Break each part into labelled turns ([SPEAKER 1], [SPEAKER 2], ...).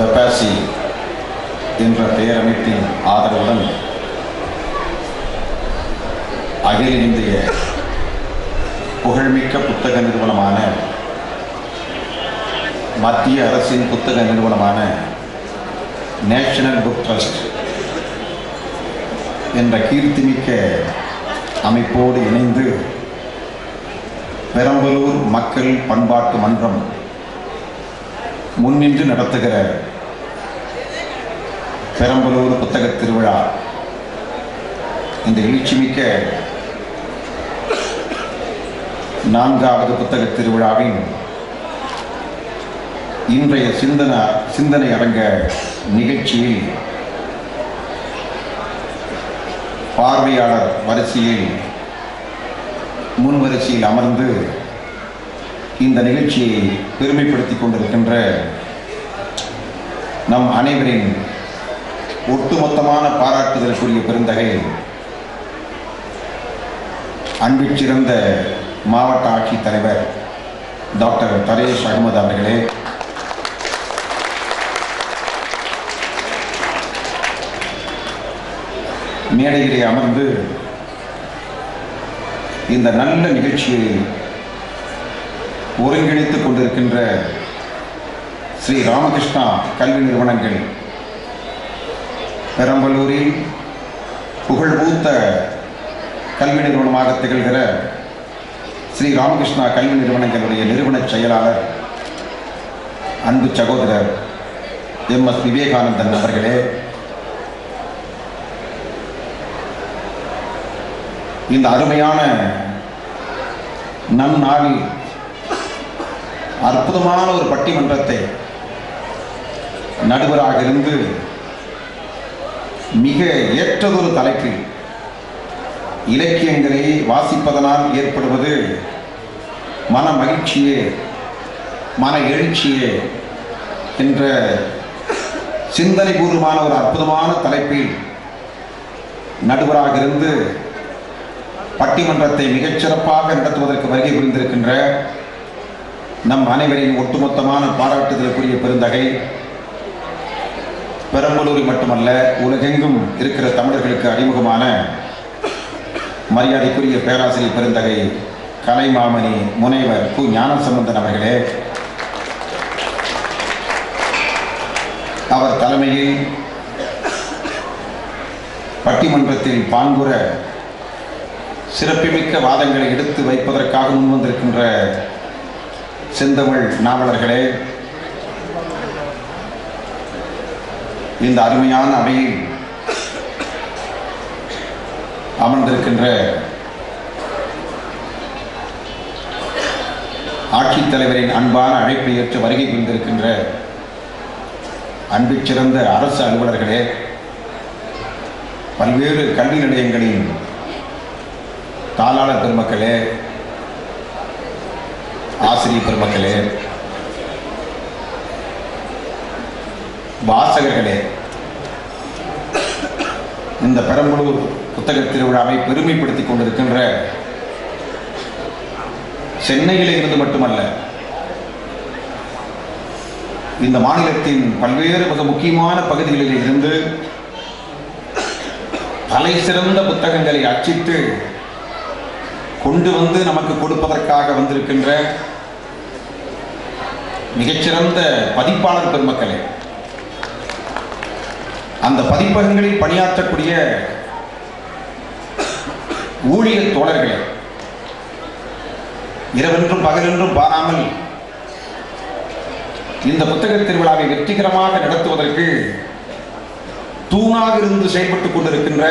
[SPEAKER 1] வெப்பாசி என்ற பெயரமைப்பின் ஆதரவுடன் அகில இந்திய புகழ்மிக்க புத்தக நிறுவனமான மத்திய அரசின் புத்தக நிறுவனமான நேஷனல் புக் ட்ரஸ்ட் என்ற கீர்த்திமிக்க அமைப்போடு இணைந்து பெரம்பலூர் மக்கள் பண்பாட்டு மன்றம் முன்னின்று நடத்துகிற பெரம்பலூர் புத்தக திருவிழா இந்த எழுச்சிமிக்க 4வது புத்தக திருவிழாவின் இன்றைய சிந்தனை அரங்க நிகழ்ச்சியில் பார்வையாளர் வரிசையில் முன்வரிசையில் அமர்ந்து இந்த நிகழ்ச்சியை பெருமைப்படுத்திக் கொண்டிருக்கின்ற நம் அனைவரின் ஒட்டுமொத்தமான பாராட்டுதலுக்குரிய பெருந்தகை அன்பிற்சிறந்த மாவட்ட ஆட்சித்தலைவர் டாக்டர் தரேஷ் அகமது அவர்களே, மேடையிலே அமர்ந்து இந்த நல்ல நிகழ்ச்சியை ஒருங்கிணைத்துக் கொண்டிருக்கின்ற ஸ்ரீ ராமகிருஷ்ணா கல்வி நிறுவனங்கள் பெரம்பலூரில் புகழ்பூத்த கல்வி நிறுவனமாக திகழ்கிற ஸ்ரீ ராமகிருஷ்ணா கல்வி நிறுவனங்களுடைய நிறுவன செயலாளர் அன்பு சகோதரர் MS விவேகானந்தன் அவர்களே, இந்த அருமையான நன்னாளில் அற்புதமான ஒரு பட்டிமன்றத்தை நடுவராக இருந்து மிக ஏற்றதொரு தலைப்பில் இலக்கியங்களை வாசிப்பதனால் ஏற்படுவது மன மகிழ்ச்சியே மன எழுச்சியே என்ற சிந்தனை பூர்வமான ஒரு அற்புதமான தலைப்பில் நடுவராக இருந்து பட்டிமன்றத்தை மிகச்சிறப்பாக நடத்துவதற்கு வருகை புரிந்திருக்கின்ற நம் அனைவரின் ஒட்டுமொத்தமான பாராட்டுதலுக்குரிய பெருந்தகை பெரம்பலூரில் மட்டுமல்ல உலகெங்கும் இருக்கிற தமிழர்களுக்கு அறிமுகமான மரியாதைக்குரிய பேராசிரியர் பெருந்தகை கலைமாமணி முனைவர் கு ஞானசம்பந்தன் அவர்களே, அவர் தலைமையில் பட்டிமன்றத்தில் பாங்குற சிறப்புமிக்க வாதங்களை எடுத்து வைப்பதற்காக முன்வந்திருக்கின்ற செந்தமிழ் நாவலர்களே, இந்த அருமையான அவையில் அமர்ந்திருக்கின்ற ஆட்சித்தலைவரின் அன்பான அழைப்பை ஏற்று வருகை புரிந்திருக்கின்ற அன்பு சிறந்த அரசு அலுவலர்களே, பல்வேறு கல்வி நிலையங்களின் தாளாளர் பெருமக்களே, ஆசிரியர் பெருமக்களே, வாசகர்களே, இந்த பெரம்பலூர் புத்தக திருவிழாவை பெருமைப்படுத்திக் கொண்டிருக்கின்ற சென்னையில் இருந்து மட்டுமல்ல இந்த மாநிலத்தின் பல்வேறு மிக முக்கியமான பகுதிகளில் இருந்து தலை சிறந்த புத்தகங்களை அச்சிட்டு கொண்டு வந்து நமக்கு கொடுப்பதற்காக வந்திருக்கின்ற மிகச்சிறந்த பதிப்பாளர் பெருமக்களே, அந்த பதிப்பகங்களில் பணியாற்றக்கூடிய ஊழியர் தோழர்களே, இரவென்றும் பகலென்றும் பாராமல் இந்த புத்தக திருவிழாவை வெற்றிகரமாக நடத்துவதற்கு தூணாக இருந்து செயல்பட்டுக் கொண்டிருக்கின்ற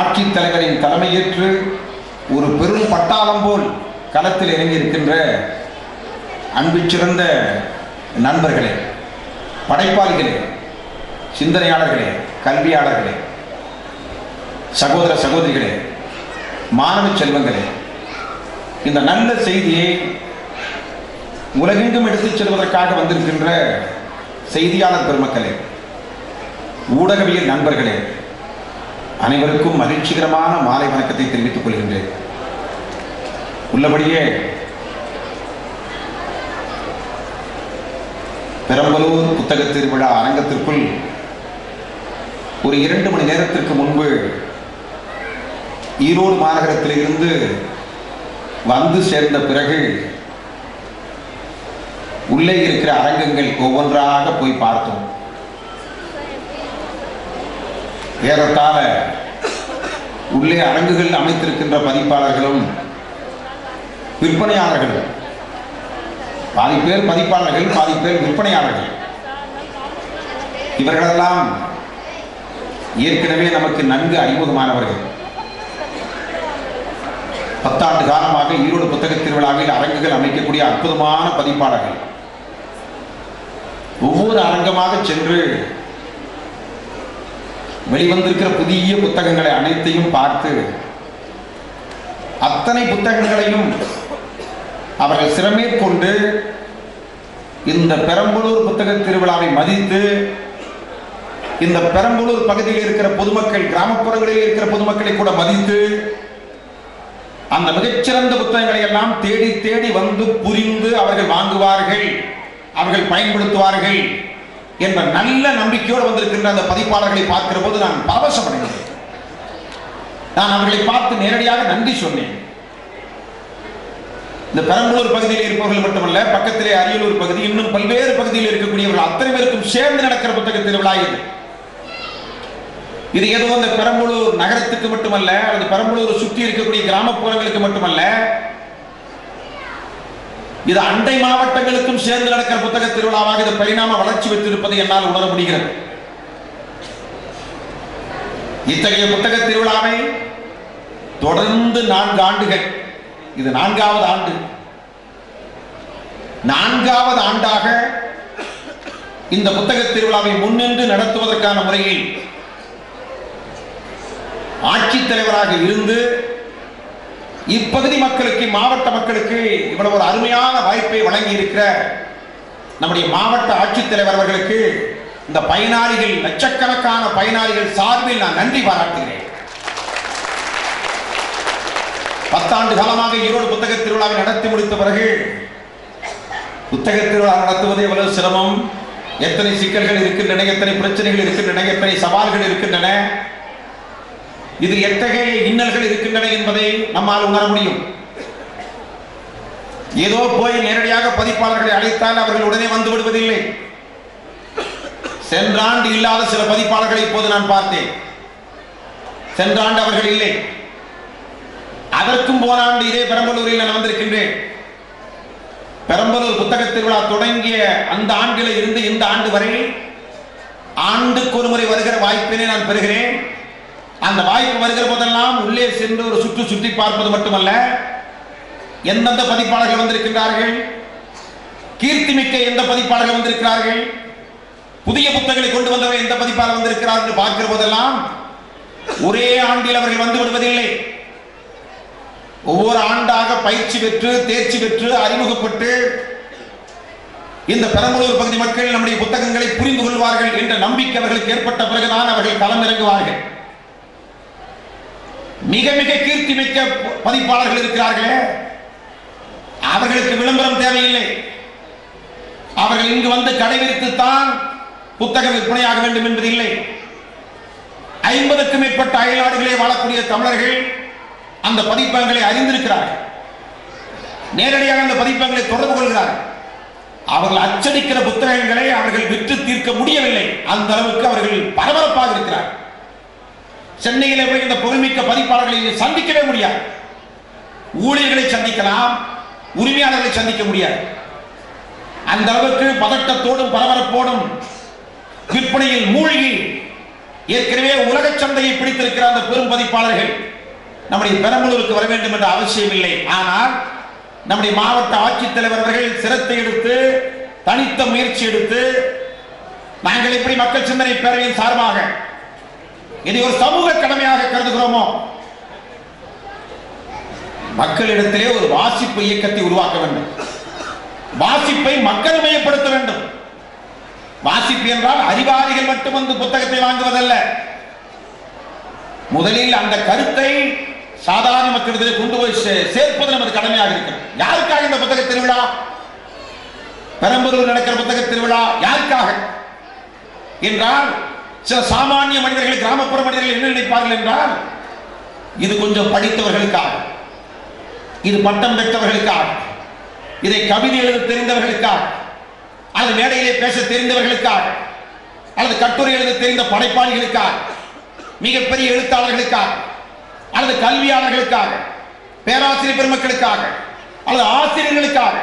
[SPEAKER 1] ஆட்சித்தலைவரின் தலைமையேற்று ஒரு பெரும் பட்டாளம் போல் களத்தில் இறங்கியிருக்கின்ற அன்பு சிறந்த நண்பர்களே, படைப்பாளிகளே, சிந்தனையாளர்களே, கல்வியாளர்களே, சகோதர சகோதரிகளே, மாணவ செல்வங்களே, இந்த நல்ல செய்தியை உலகெங்கும் எடுத்துச் செல்வதற்காக வந்திருக்கின்ற செய்தியாளர் பெருமக்களே, ஊடகவியல் நண்பர்களே, அனைவருக்கும் மகிழ்ச்சிகரமான மாலை வணக்கத்தை தெரிவித்துக் கொள்கின்றேன். உள்ளபடியே பெரம்பலூர் புத்தக திருவிழா அரங்கத்திற்குள் ஒரு 2 மணி நேரத்திற்கு முன்பு ஈரோடு மாநகரத்தில் இருந்து வந்து சேர்ந்த பிறகு உள்ளே இருக்கிற அரங்கங்கள் ஒவ்வொன்றாக போய் பார்த்தோம். ஏறத்தாழ உள்ளே அரங்குகள் அமைத்திருக்கின்ற பதிப்பாளர்களும் விற்பனையாளர்களும், பாதி பேர் பதிப்பாளர்கள், பாதி பேர் விற்பனையாளர்கள். இவர்களெல்லாம் ஏற்கனவே நமக்கு நன்கு அறிமுகமானவர்கள். 10 ஆண்டு காலமாக ஈரோடு புத்தக திருவிழாவில் அரங்குகள் அமைக்கக்கூடிய அற்புதமான பதிப்பாளர்கள். ஒவ்வொரு அரங்கமாக சென்று வெளிவந்திருக்கிற புதிய புத்தகங்களை அனைத்தையும் பார்த்து அத்தனை புத்தகங்களையும் அவர்கள் சிரமேற்கொண்டு இந்த பெரம்பலூர் புத்தக திருவிழாவை மதித்து இந்த பெரம்பலூர் பகுதியில் இருக்கிற பொதுமக்கள், கிராமப்புறங்களில் இருக்கிற பொதுமக்களை கூட மதித்து அந்த மிகச்சிறந்த புத்தகங்களை எல்லாம் தேடி தேடி வந்து புரிந்து அவர்கள் வாங்குவார்கள், அவர்கள் பயன்படுத்துவார்கள் என்ற நல்ல நம்பிக்கையோடு வந்திருக்கின்ற அந்த பதிப்பாளர்களை பார்க்கிற போது நான் பரவசமடைந்தேன். நான் அவர்களை பார்த்து நேரடியாக நன்றி சொன்னேன். இந்த பெரம்பலூர் பகுதியில் இருப்பவர்கள் மட்டுமல்ல, பக்கத்திலே அரியலூர் பகுதி, இன்னும் பல்வேறு பகுதியில் இருக்கக்கூடியவர்கள் அத்தனை பேருக்கும் சேர்ந்து நடக்கிற புத்தக திருவிழா இது ஏதோ அந்த பெரம்பலூர் நகரத்துக்கு மட்டுமல்ல, அல்லது பெரம்பலூர் சுற்றி இருக்கக்கூடிய கிராமப்புறங்களுக்கு மட்டுமல்ல, இது அண்டை மாவட்டங்களுக்கும் சேர்ந்து நடக்கிற புத்தக திருவிழாவாக இது பரிணாம வளர்ச்சி பெற்றிருப்பதை என்னால் உணர முடிகிறது. இத்தகைய புத்தக திருவிழாவை தொடர்ந்து 4 ஆண்டுகள், இது 4வது ஆண்டு, 4வது ஆண்டாக இந்த புத்தக திருவிழாவை முன்னின்று நடத்துவதற்கான முறையில் ஆட்சித்தலைவராக இருந்து இப்பகுதி மக்களுக்கு, மாவட்ட மக்களுக்கு இவ்வளவு ஒரு அருமையான வாய்ப்பை வழங்கி இருக்கிற நம்முடைய மாவட்ட ஆட்சித்தலைவர் அவர்களுக்கு இந்த பயனாளிகள், லட்சக்கணக்கான பயனாளிகள் சார்பில் நான் நன்றி பாராட்டுகிறேன். 10 ஆண்டு காலமாக ஈரோடு புத்தக திருவிழாவை நடத்தி முடித்த பிறகு புத்தக திருவிழா நடத்துவது எவ்வளவு சிரமம், எத்தனை சிக்கல்கள் இருக்கின்றன, எத்தனை பிரச்சனைகள் இருக்கின்றன, எத்தனை சவால்கள் இருக்கின்றன, இது எத்தகைய இன்னல்கள் இருக்கின்றன என்பதை நம்மால் உணர முடியும். ஏதோ போய் நேரடியாக பதிப்பாளர்களை அழைத்தால் அவர்கள் உடனே வந்து விடுவதில்லை. சென்ற ஆண்டு இல்லாத சில பதிப்பாளர்களை இப்போது நான் பார்த்தேன். சென்ற ஆண்டு அவர்கள் இல்லை. அதற்கும் போன ஆண்டு இதே பெரம்பலூரில் நான் வந்திருக்கின்றேன். பெரம்பலூர் புத்தக திருவிழா தொடங்கிய அந்த ஆண்டில் இருந்து இந்த ஆண்டு வரை ஆண்டுக்கு ஒரு முறை வருகிற வாய்ப்பினை நான் பெறுகிறேன். அந்த வாய்ப்பு வருகிற போதெல்லாம் உள்ளே சென்று ஒரு சுற்றி பார்ப்பது மட்டுமல்ல, எந்தெந்த பதிப்பாளர்கள் வந்திருக்கிறார்கள், கீர்த்தி மிக்க எந்த பதிப்பாளர்கள் வந்திருக்கிறார்கள், புதிய புத்தகங்களை கொண்டு வந்தவர் எந்த பதிப்பாளர் வந்திருக்கிறார்கள் என்று பார்க்கிற போதெல்லாம் ஒரே ஆண்டில் அவர்கள் வந்து விடுவதில்லை. ஒவ்வொரு ஆண்டாக பயிற்சி பெற்று, தேர்ச்சி பெற்று, அறிமுகப்பட்டு இந்த பெரம்பலூர் பகுதி மக்கள் நம்முடைய புத்தகங்களை புரிந்து கொள்வார்கள் என்ற நம்பிக்கை அவர்களுக்கு ஏற்பட்ட பிறகுதான் அவர்கள் களம் இறங்குவார்கள். மிக மிக கீர்த்தி மிக்க பதிப்பாளர்கள் இருக்கிறார்களே, அவர்களுக்கு விளம்பரம் தேவையில்லை. அவர்கள் இங்கு வந்து கடை விரித்துத்தான் புத்தகம் விற்பனையாக வேண்டும் என்பது இல்லை. 50க்கும் மேற்பட்ட அயல்நாடுகளே வாழக்கூடிய தமிழர்கள் அந்த பதிப்பகங்களை அறிந்திருக்கிறார்கள். நேரடியாக அந்த பதிப்பகங்களை தொடர்பு கொள்கிறார்கள். அவர்கள் அச்சடிக்கிற புத்தகங்களை அவர்கள் விற்று தீர்க்க முடியவில்லை. அந்த அளவுக்கு அவர்கள் பரபரப்பாக இருக்கிறார்கள். சென்னையில் போய் இந்த புகழ்மிக்க பதிப்பாளர்களை சந்திக்கவே முடியாது. ஊழியர்களை சந்திக்கலாம், உரிமையாளர்களை சந்திக்க முடியாது. அந்த அளவுக்கு பதட்டத்தோடும் பரபரப்போடும் விற்பனையில் மூழ்கி ஏற்கனவே உலக சந்தையை பிடித்திருக்கிற அந்த பெரும் பதிப்பாளர்கள் நம்முடைய பெரம்பலூருக்கு வர வேண்டும் என்ற அவசியம் இல்லை. ஆனால் நம்முடைய மாவட்ட ஆட்சித்தலைவர் அவர்கள் சிரத்தை எடுத்து, தனித்த முயற்சி எடுத்து, நாங்கள் எப்படி மக்கள் சிந்தனை பேரவையின் சார்பாக இதை ஒரு சமூக கடமையாக கருதுகிறோமோ, மக்களிடத்திலே ஒரு வாசிப்பு இயக்கத்தை உருவாக்க வேண்டும். வாசிப்பை மக்கள் மையப்படுத்த வேண்டும். வாசிப்பு என்றால் அறிவாளிகள் மட்டும் வந்து புத்தகத்தை வாங்குவதல்ல. முதலில் அந்த கருத்தை சாதாரண மக்களிடத்திலே கொண்டு போய் சேர்ப்பது நமது கடமையாக இருக்கிறது. யாருக்காக இந்த புத்தக திருவிழா? பெரம்பலூர் நடக்கிற புத்தக திருவிழா யாருக்காக? என்றால் சில சாமானிய மனிதர்கள், கிராமப்புற மனிதர்கள் என்ன நினைப்பார்கள் என்றால், இது கொஞ்சம் படித்தவர்களுக்காக, இது பட்டம் பெற்றவர்களுக்காக, இதை கவிதை எழுத தெரிந்தவர்களுக்காக, அல்லது மேடையிலே பேச தெரிந்தவர்களுக்காக, அல்லது கட்டுரை எழுத தெரிந்த படைப்பாளிகளுக்காக, மிகப்பெரிய எழுத்தாளர்களுக்காக, அல்லது கல்வியாளர்களுக்காக, பேராசிரியர் பெருமக்களுக்காக, அல்லது ஆசிரியர்களுக்காக,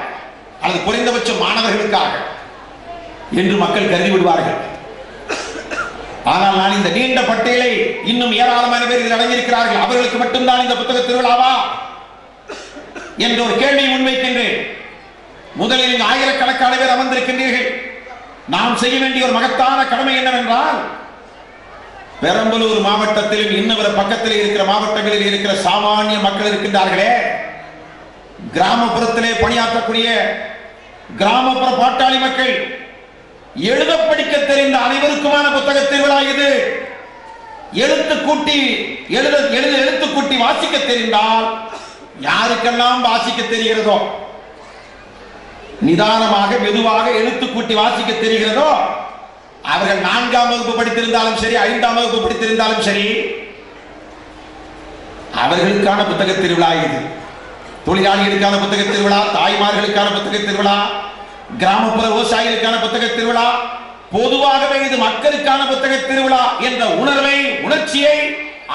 [SPEAKER 1] அல்லது குறைந்தபட்ச மாணவர்களுக்காக என்று மக்கள் கருதி விடுவார்கள். ஆனால் நான் இந்த நீண்ட பட்டியலை, இன்னும் ஏராளமான பேர் இதில் அடங்கியிருக்கிறார்கள், அவர்களுக்கு மட்டும்தான் இந்த புத்தக திருவிழாவா என்ற ஒரு கேள்வியை முன்வைக்கின்றேன். முதலில் இங்கு ஆயிரக்கணக்கான பேர் அமர்ந்திருக்கின்றீர்கள். நாம் செய்ய வேண்டிய ஒரு மகத்தான கடமை என்னவென்றால், பெரம்பலூர் மாவட்டத்திலும் இன்னொரு பக்கத்தில் இருக்கிற மாவட்டங்களில் இருக்கிற சாமானிய மக்கள் இருக்கின்றார்களே, கிராமப்புறத்திலே பணியாற்றக்கூடிய கிராமப்புற பாட்டாளி மக்கள், எழுத படிக்க தெரிந்த அனைவருக்குமான புத்தக திருவிழா இது. எழுத்து கூட்டி வாசிக்க தெரிந்தால், யாருக்கெல்லாம் வாசிக்க தெரிகிறதோ, நிதானமாக மெதுவாக எழுத்து கூட்டி வாசிக்க தெரிகிறதோ, அவர்கள் 4ஆம் வகுப்பு படித்திருந்தாலும் சரி, 5ஆம் வகுப்பு படித்திருந்தாலும் சரி, அவர்களுக்கான புத்தக திருவிழா இது. தொழிலாளிகளுக்கான புத்தக திருவிழா, தாய்மார்களுக்கான புத்தக திருவிழா, கிராமப்புற விவசாயிகளுக்கான புத்தக திருவிழா, பொதுவாகவே இது மக்களுக்கான புத்தக திருவிழா என்ற உணர்ச்சியை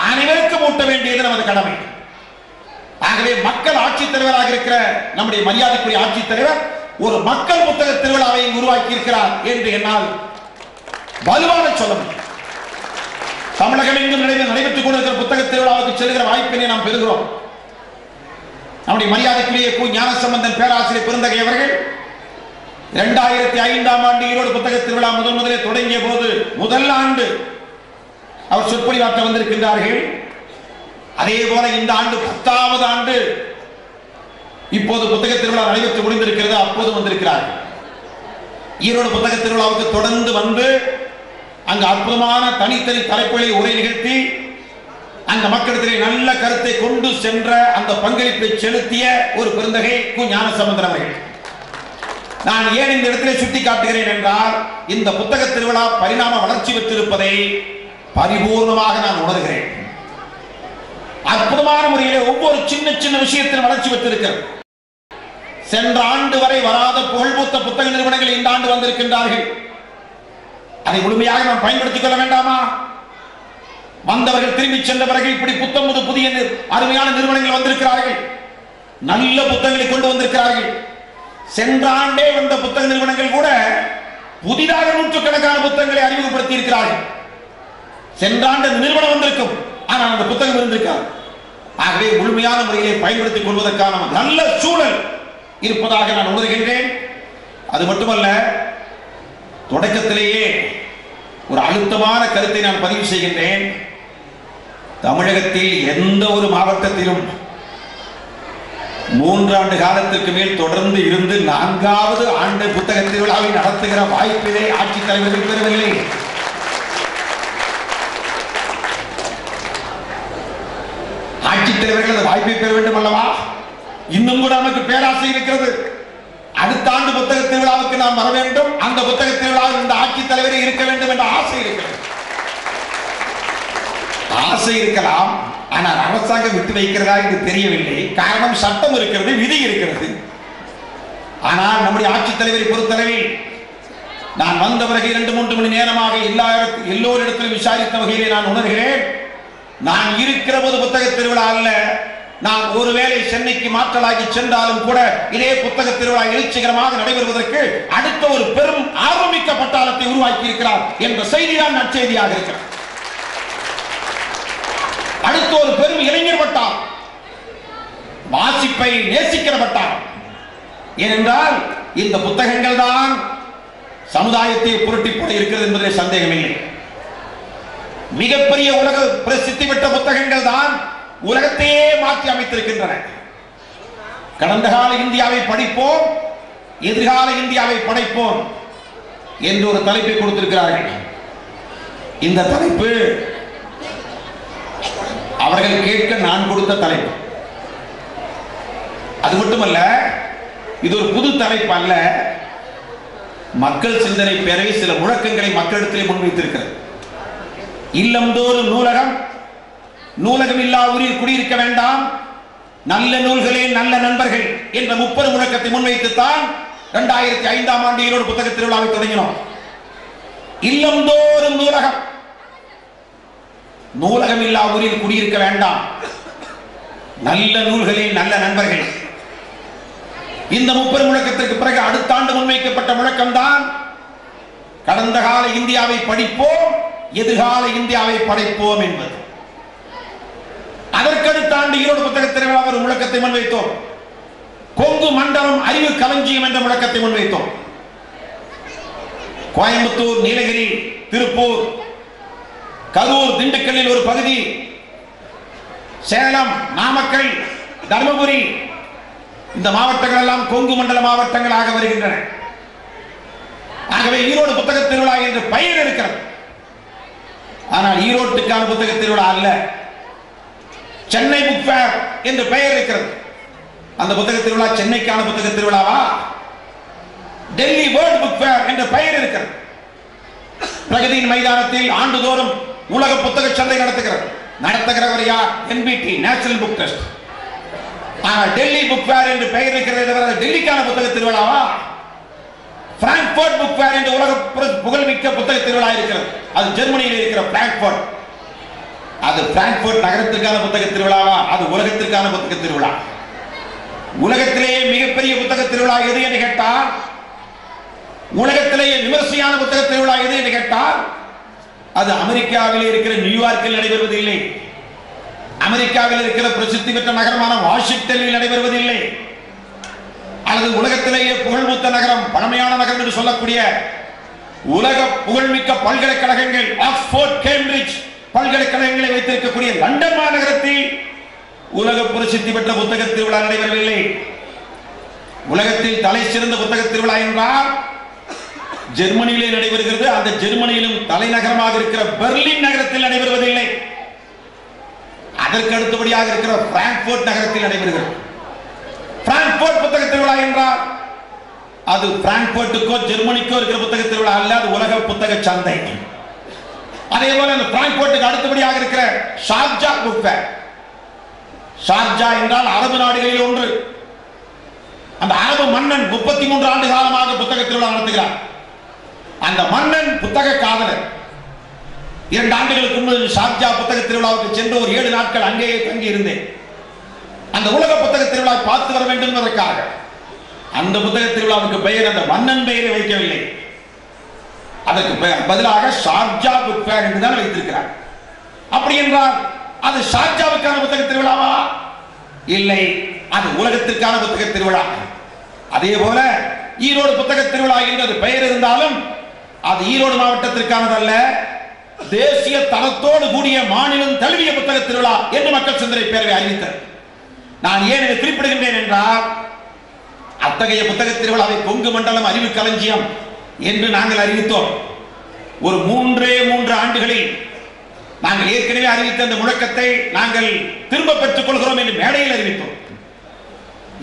[SPEAKER 1] அனைவருக்கும் ஊட்ட வேண்டியது நமது கடமை. ஆகவே மக்கள் ஆட்சித் தலைவராக இருக்கிற நம்முடைய மரியாதைக்குரிய ஆட்சித் தலைவர் ஒரு மக்கள் புத்தக திருவிழாவை உருவாக்கி இருக்கிறார் என்று என்னால் வலுவாக சொல்ல முடியும். தமிழகம் எங்கும் நடைபெற்றுக் கொண்டிருக்கிற புத்தக திருவிழாவுக்கு செல்கிற வாய்ப்பினை நாம் பெறுகிறோம். நம்முடைய மரியாதைக்குரிய கு. ஞானசம்பந்தன் பேராசிரியர் பெருந்தகை அவர்கள் 2005ஆம் ஆண்டு ஈரோடு புத்தக திருவிழா முதலே தொடங்கிய போது முதல் ஆண்டு அவர் சொற்பொழிவாற்ற வந்திருக்கின்றார்கள். அதே போல இந்த ஆண்டு 10வது ஆண்டு இப்போது புத்தக திருவிழா நடைபெற்று முடிந்திருக்கிறது. அப்போது வந்திருக்கிறார்கள். ஈரோடு புத்தக திருவிழாவுக்கு தொடர்ந்து வந்து அங்கு அற்புதமான தனித்தனி தலைப்புகளை உரை நிகழ்த்தி அந்த மக்களிடத்திலே நல்ல கருத்தை கொண்டு சென்ற அந்த பங்களிப்பை செலுத்திய ஒரு பெருந்தகை கு. ஞானசம்பந்தன் அவர்கள். நான் ஏன் இந்த இடத்திலே சுட்டி காட்டுகிறேன் என்றால், இந்த புத்தக திருவிழா பரிணாம வளர்ச்சி பெற்றிருப்பதை பரிபூர்ணமாக நான் உணர்கிறேன். அற்புதமான முறையிலே ஒவ்வொரு சின்ன சின்ன விஷயத்திலும் வளர்ச்சி பெற்றிருக்கிறது. சென்ற ஆண்டு வரை வராத புகழ்பூத்த புத்தக நிறுவனங்கள் இந்த ஆண்டு வந்திருக்கின்றார்கள். அதை முழுமையாக நாம் பயன்படுத்திக் கொள்ள வேண்டாமா? வந்தவர்கள் திரும்பி சென்ற பிறகு இப்படி புத்தம்பது புதிய அருமையான நிறுவனங்கள் வந்திருக்கிறார்கள். நல்ல புத்தகங்களை கொண்டு வந்திருக்கிறார்கள். சென்ற ஆண்டே வந்த புத்தக நிறுவனங்கள் கூட புதிதாக நூற்றுக்கணக்கான புத்தகங்களை அறிமுகப்படுத்தி இருக்கிறார்கள். சென்ற ஆண்டு நிறுவனம் வந்திருக்கும், ஆனால் அந்த புத்தகம் இருந்திருக்காது. ஆகவே முழுமையான முறையிலே பயன்படுத்திக் கொள்வதற்கான நல்ல சூழல் இருப்பதாக நான் உணர்கின்றேன். அது மட்டுமல்ல, தொடக்கத்திலேயே ஒரு அழுத்தமான கருத்தை நான் பதிவு செய்கின்றேன். தமிழகத்தில் எந்த ஒரு மாவட்டத்திலும் 3 ஆண்டு காலத்திற்கு மேல் தொடர்ந்து இருந்து 4வது ஆண்டு புத்தக திருவிழாவை நடத்துகிற வாய்ப்பினை ஆட்சித் தலைவர்கள் பெறவில்லை. ஆட்சித் தலைவர்கள் அந்த வாய்ப்பை பெற வேண்டும் அல்லவா? இன்னும் கூட நமக்கு பேராசை இருக்கிறது. அடுத்த ஆண்டு புத்தக திருவிழாவுக்கு நாம் வர வேண்டும், அந்த புத்தக திருவிழாவில் இந்த ஆட்சித் தலைவரை இருக்க வேண்டும் என்ற ஆசை இருக்கிறது. ஆசை இருக்கலாம், ஆனால் அரசாங்கம் விட்டு வைக்கிறதா என்று தெரியவில்லை. காரணம், சட்டம் இருக்கிறது, விதி இருக்கிறது. ஆனால் நம்முடைய ஆட்சித் தலைவரை பொறுத்தளவில் நான் வந்த பிறகு 2-3 மணி நேரமாக எல்லோரிடத்திலும் விசாரித்த வகையிலே நான் உணர்கிறேன், நான் இருக்கிற போது புத்தக திருவிழா அல்ல, நான் ஒருவேளை சென்னைக்கு மாற்றலாகி சென்றாலும் கூட இதே புத்தக திருவிழா எழுச்சிகரமாக நடைபெறுவதற்கு அடுத்த ஒரு பெரும் ஆர்வமிக்க பட்டாளத்தை உருவாக்கி இருக்கிறார் என்ற செய்திதான் நற்செய்தியாக இருக்கிறது. அடுத்த ஒரு பெரும் இளைஞர் பட்டாளம், வாசிப்பை நேசிக்கிற பட்டாளம். ஏனென்றால் இந்த புத்தகங்கள் தான் சமுதாயத்தை புரட்டி போட இருக்கிறது என்பதில் சந்தேகமில்லை. மிகப்பெரிய உலக பிரசித்தி பெற்ற புத்தகங்கள் தான் உலகத்தையே மாற்றி அமைத்திருக்கின்றன. கடந்த கால இந்தியாவை படிப்போம், எதிர்கால இந்தியாவை படைப்போம் என்று ஒரு தலைப்பை கொடுத்திருக்கிறார்கள். இந்த தலைப்பு அவர்கள் கேட்க நான் கொடுத்த தலைப்பு. அது மட்டுமல்ல, இது ஒரு புது தலைப்பு அல்ல. மக்கள் சிந்தனை பேரவை சில முழக்கங்களை மக்களிடத்திலே முன்வைத்திருக்கிறது. இல்லந்தோறும் நூலகம், நூலகம் இல்லா ஊரில் குடியிருக்க வேண்டாம், நல்ல நூல்களே நல்ல நண்பர்கள் என்ற 30 முழக்கத்தை முன்வைத்துத்தான் 2005ஆம் ஆண்டு ஈரோடு புத்தக திருவிழாவை தொடங்கினோம். இல்லந்தோறும் நூலகம், நூலகம் இல்லா ஊரில் குடியிருக்க வேண்டாம், நல்ல நூல்களே நல்ல நண்பர்கள். இந்த 30 முழக்கத்திற்கு பிறகு அடுத்த ஆண்டு முன்வைக்கப்பட்ட முழக்கம்தான் கடந்த கால இந்தியாவை படிப்போம், எதிர்கால இந்தியாவை படைப்போம் என்பது. அதற்கடுத்த ஆண்டு ஈரோடு புத்தக திருவிழா ஒரு முழக்கத்தை முன்வைத்தோம். கொங்கு மண்டலம் அறிவு களஞ்சியம் என்ற முழக்கத்தை முன்வைத்தோம். கோயம்புத்தூர், நீலகிரி, திருப்பூர், கரூர், திண்டுக்கல்லில் ஒரு பகுதி, சேலம், நாமக்கல், தர்மபுரி, இந்த மாவட்டங்கள் எல்லாம் கொங்கு மண்டல மாவட்டங்களாக வருகின்றன. ஆகவே ஈரோடு புத்தக திருவிழா என்று பெயர் இருக்கிறது. ஆனால் ஈரோட்டுக்கான புத்தக திருவிழா அல்ல, சென்னை புக் ஃபேர் என்று பெயர் இருக்கிறது. அந்த புத்தக திருவிழா சென்னைக்கான புத்தக திருவிழாவா? டெல்லி வேர்ல்ட் புக் ஃபேர் என்ற பெயர் இருக்கிறது. பிரகதியின் மைதானத்தில் ஆண்டுதோறும் உலக புத்தக சந்தை நடத்துகிறவர் யார்? NBT, national book trust. ஆனால் டெல்லி புக் ஃபேர் என்று பெயர் இருக்கிறது. டெல்லிக்கான புத்தக திருவிழாவா? பிராங்க்ஃபர்ட் புக் ஃபேர் என்று உலக புகழ்மிக்க புத்தக திருவிழா இருக்கிறது. அது ஜெர்மனியில் இருக்கிற பிராங்க்ஃபர்ட். அது பிராங்க்ஃபர்ட் நகரத்திற்கான புத்தக திருவிழாவா? அது உலகத்திற்கான புத்தக திருவிழா. உலகத்திலேயே மிகப்பெரிய புத்தக திருவிழா எது என்று கேட்டால், உலகத்திலேயே விமர்சையான புத்தக திருவிழா எது என்று கேட்டால், அது அமெரிக்காவில் இருக்கிற நியூயார்க்கில் நடைபெறுவதில்லை, அமெரிக்காவில் இருக்கிற பிரசித்தி பெற்ற நகரமான வாஷிங்டனில் நடைபெறுவதில்லை, அல்லது உலகத்திலேயே புகழ்மிக்க நகரம், பழமையான நகரம் என்று சொல்லக்கூடிய உலக புகழ்மிக்க பல்கலைக்கழகங்கள், ஆக்ஸ்போர்ட், கேம்பிரிட்ஜ் பல்கலைக்கழகங்களை வைத்திருக்கக்கூடிய லண்டன் மாநகரத்தில் உலக பிரசித்தி பெற்ற புத்தக திருவிழா நடைபெறவில்லை. உலகத்தில் தலை சிறந்த புத்தக திருவிழா என்றால் ஜெர்மனியிலே நடைபெறுகிறது. அந்த ஜெர்மனியிலும் தலைநகரமாக இருக்கிற பெர்லின் நகரத்தில் நடைபெறுவதில்லை. அதற்கு அடுத்தபடியாக இருக்கிற பிராங்க்ஃபர்ட் நகரத்தில் நடைபெறுகிறது. பிராங்க்ஃபர்ட் புத்தக திருவிழா என்றால் அது பிராங்க்ஃபர்ட்டுக்கோ ஜெர்மனிக்கோ இருக்கிற புத்தக திருவிழா அல்ல, அது உலக புத்தக சந்தை. அதே போல அந்த பிராங்க்ஃபர்ட்டுக்கு அடுத்தபடியாக இருக்கிற ஷார்ஜா புக் ஃபேர். ஷார்ஜா என்றால் அரபு நாடுகளில் ஒன்று. அந்த அரபு மன்னன் 33 ஆண்டு காலமாக புத்தக திருவிழா நடத்துகிறார். அந்த மன்னன் புத்தக காதலர். 2 ஆண்டுகளுக்கு முன்பு ஷார்ஜா புத்தக திருவிழாவுக்கு சென்று ஒரு 7 நாட்கள் அங்கேயே தங்கி இருந்தேன். அந்த உலக புத்தக திருவிழா பார்த்து வர வேண்டும் என்பதற்காக. அந்த புத்தக திருவிழாவுக்கு பெயர் அந்த மன்னன் பெயரை வைக்கவில்லை, அதற்கு பதிலாக ஷார்ஜா புக் ஃபேர் என்றுதான் வைத்திருக்கிறார். அப்படி என்றால் அது ஷார்ஜாவுக்கான புத்தக திருவிழாவா? இல்லை, அது உலகத்திற்கான புத்தக திருவிழா. அதே போல ஈரோடு புத்தக திருவிழா என்று பெயர் இருந்தாலும் அது ஈரோடு மாவட்டத்திற்கானதல்ல, தேசிய தரத்தோடு கூடிய மாநிலம் தழுவிய புத்தக திருவிழா என்று மக்கள் சிந்தனை பேரவை அறிவித்தது. நான் ஏன் இதை குறிப்பிடுகின்றேன் என்றால், அத்தகைய புத்தக திருவிழாவை கொங்கு மண்டலம் அறிவு களஞ்சியம் என்று நாங்கள் அறிவித்தோம். ஒரு 3 ஆண்டுகளில் நாங்கள் ஏற்கனவே அறிவித்த அந்த முழக்கத்தை நாங்கள் திரும்ப பெற்றுக் கொள்கிறோம் என்று மேடையில் அறிவித்தோம்.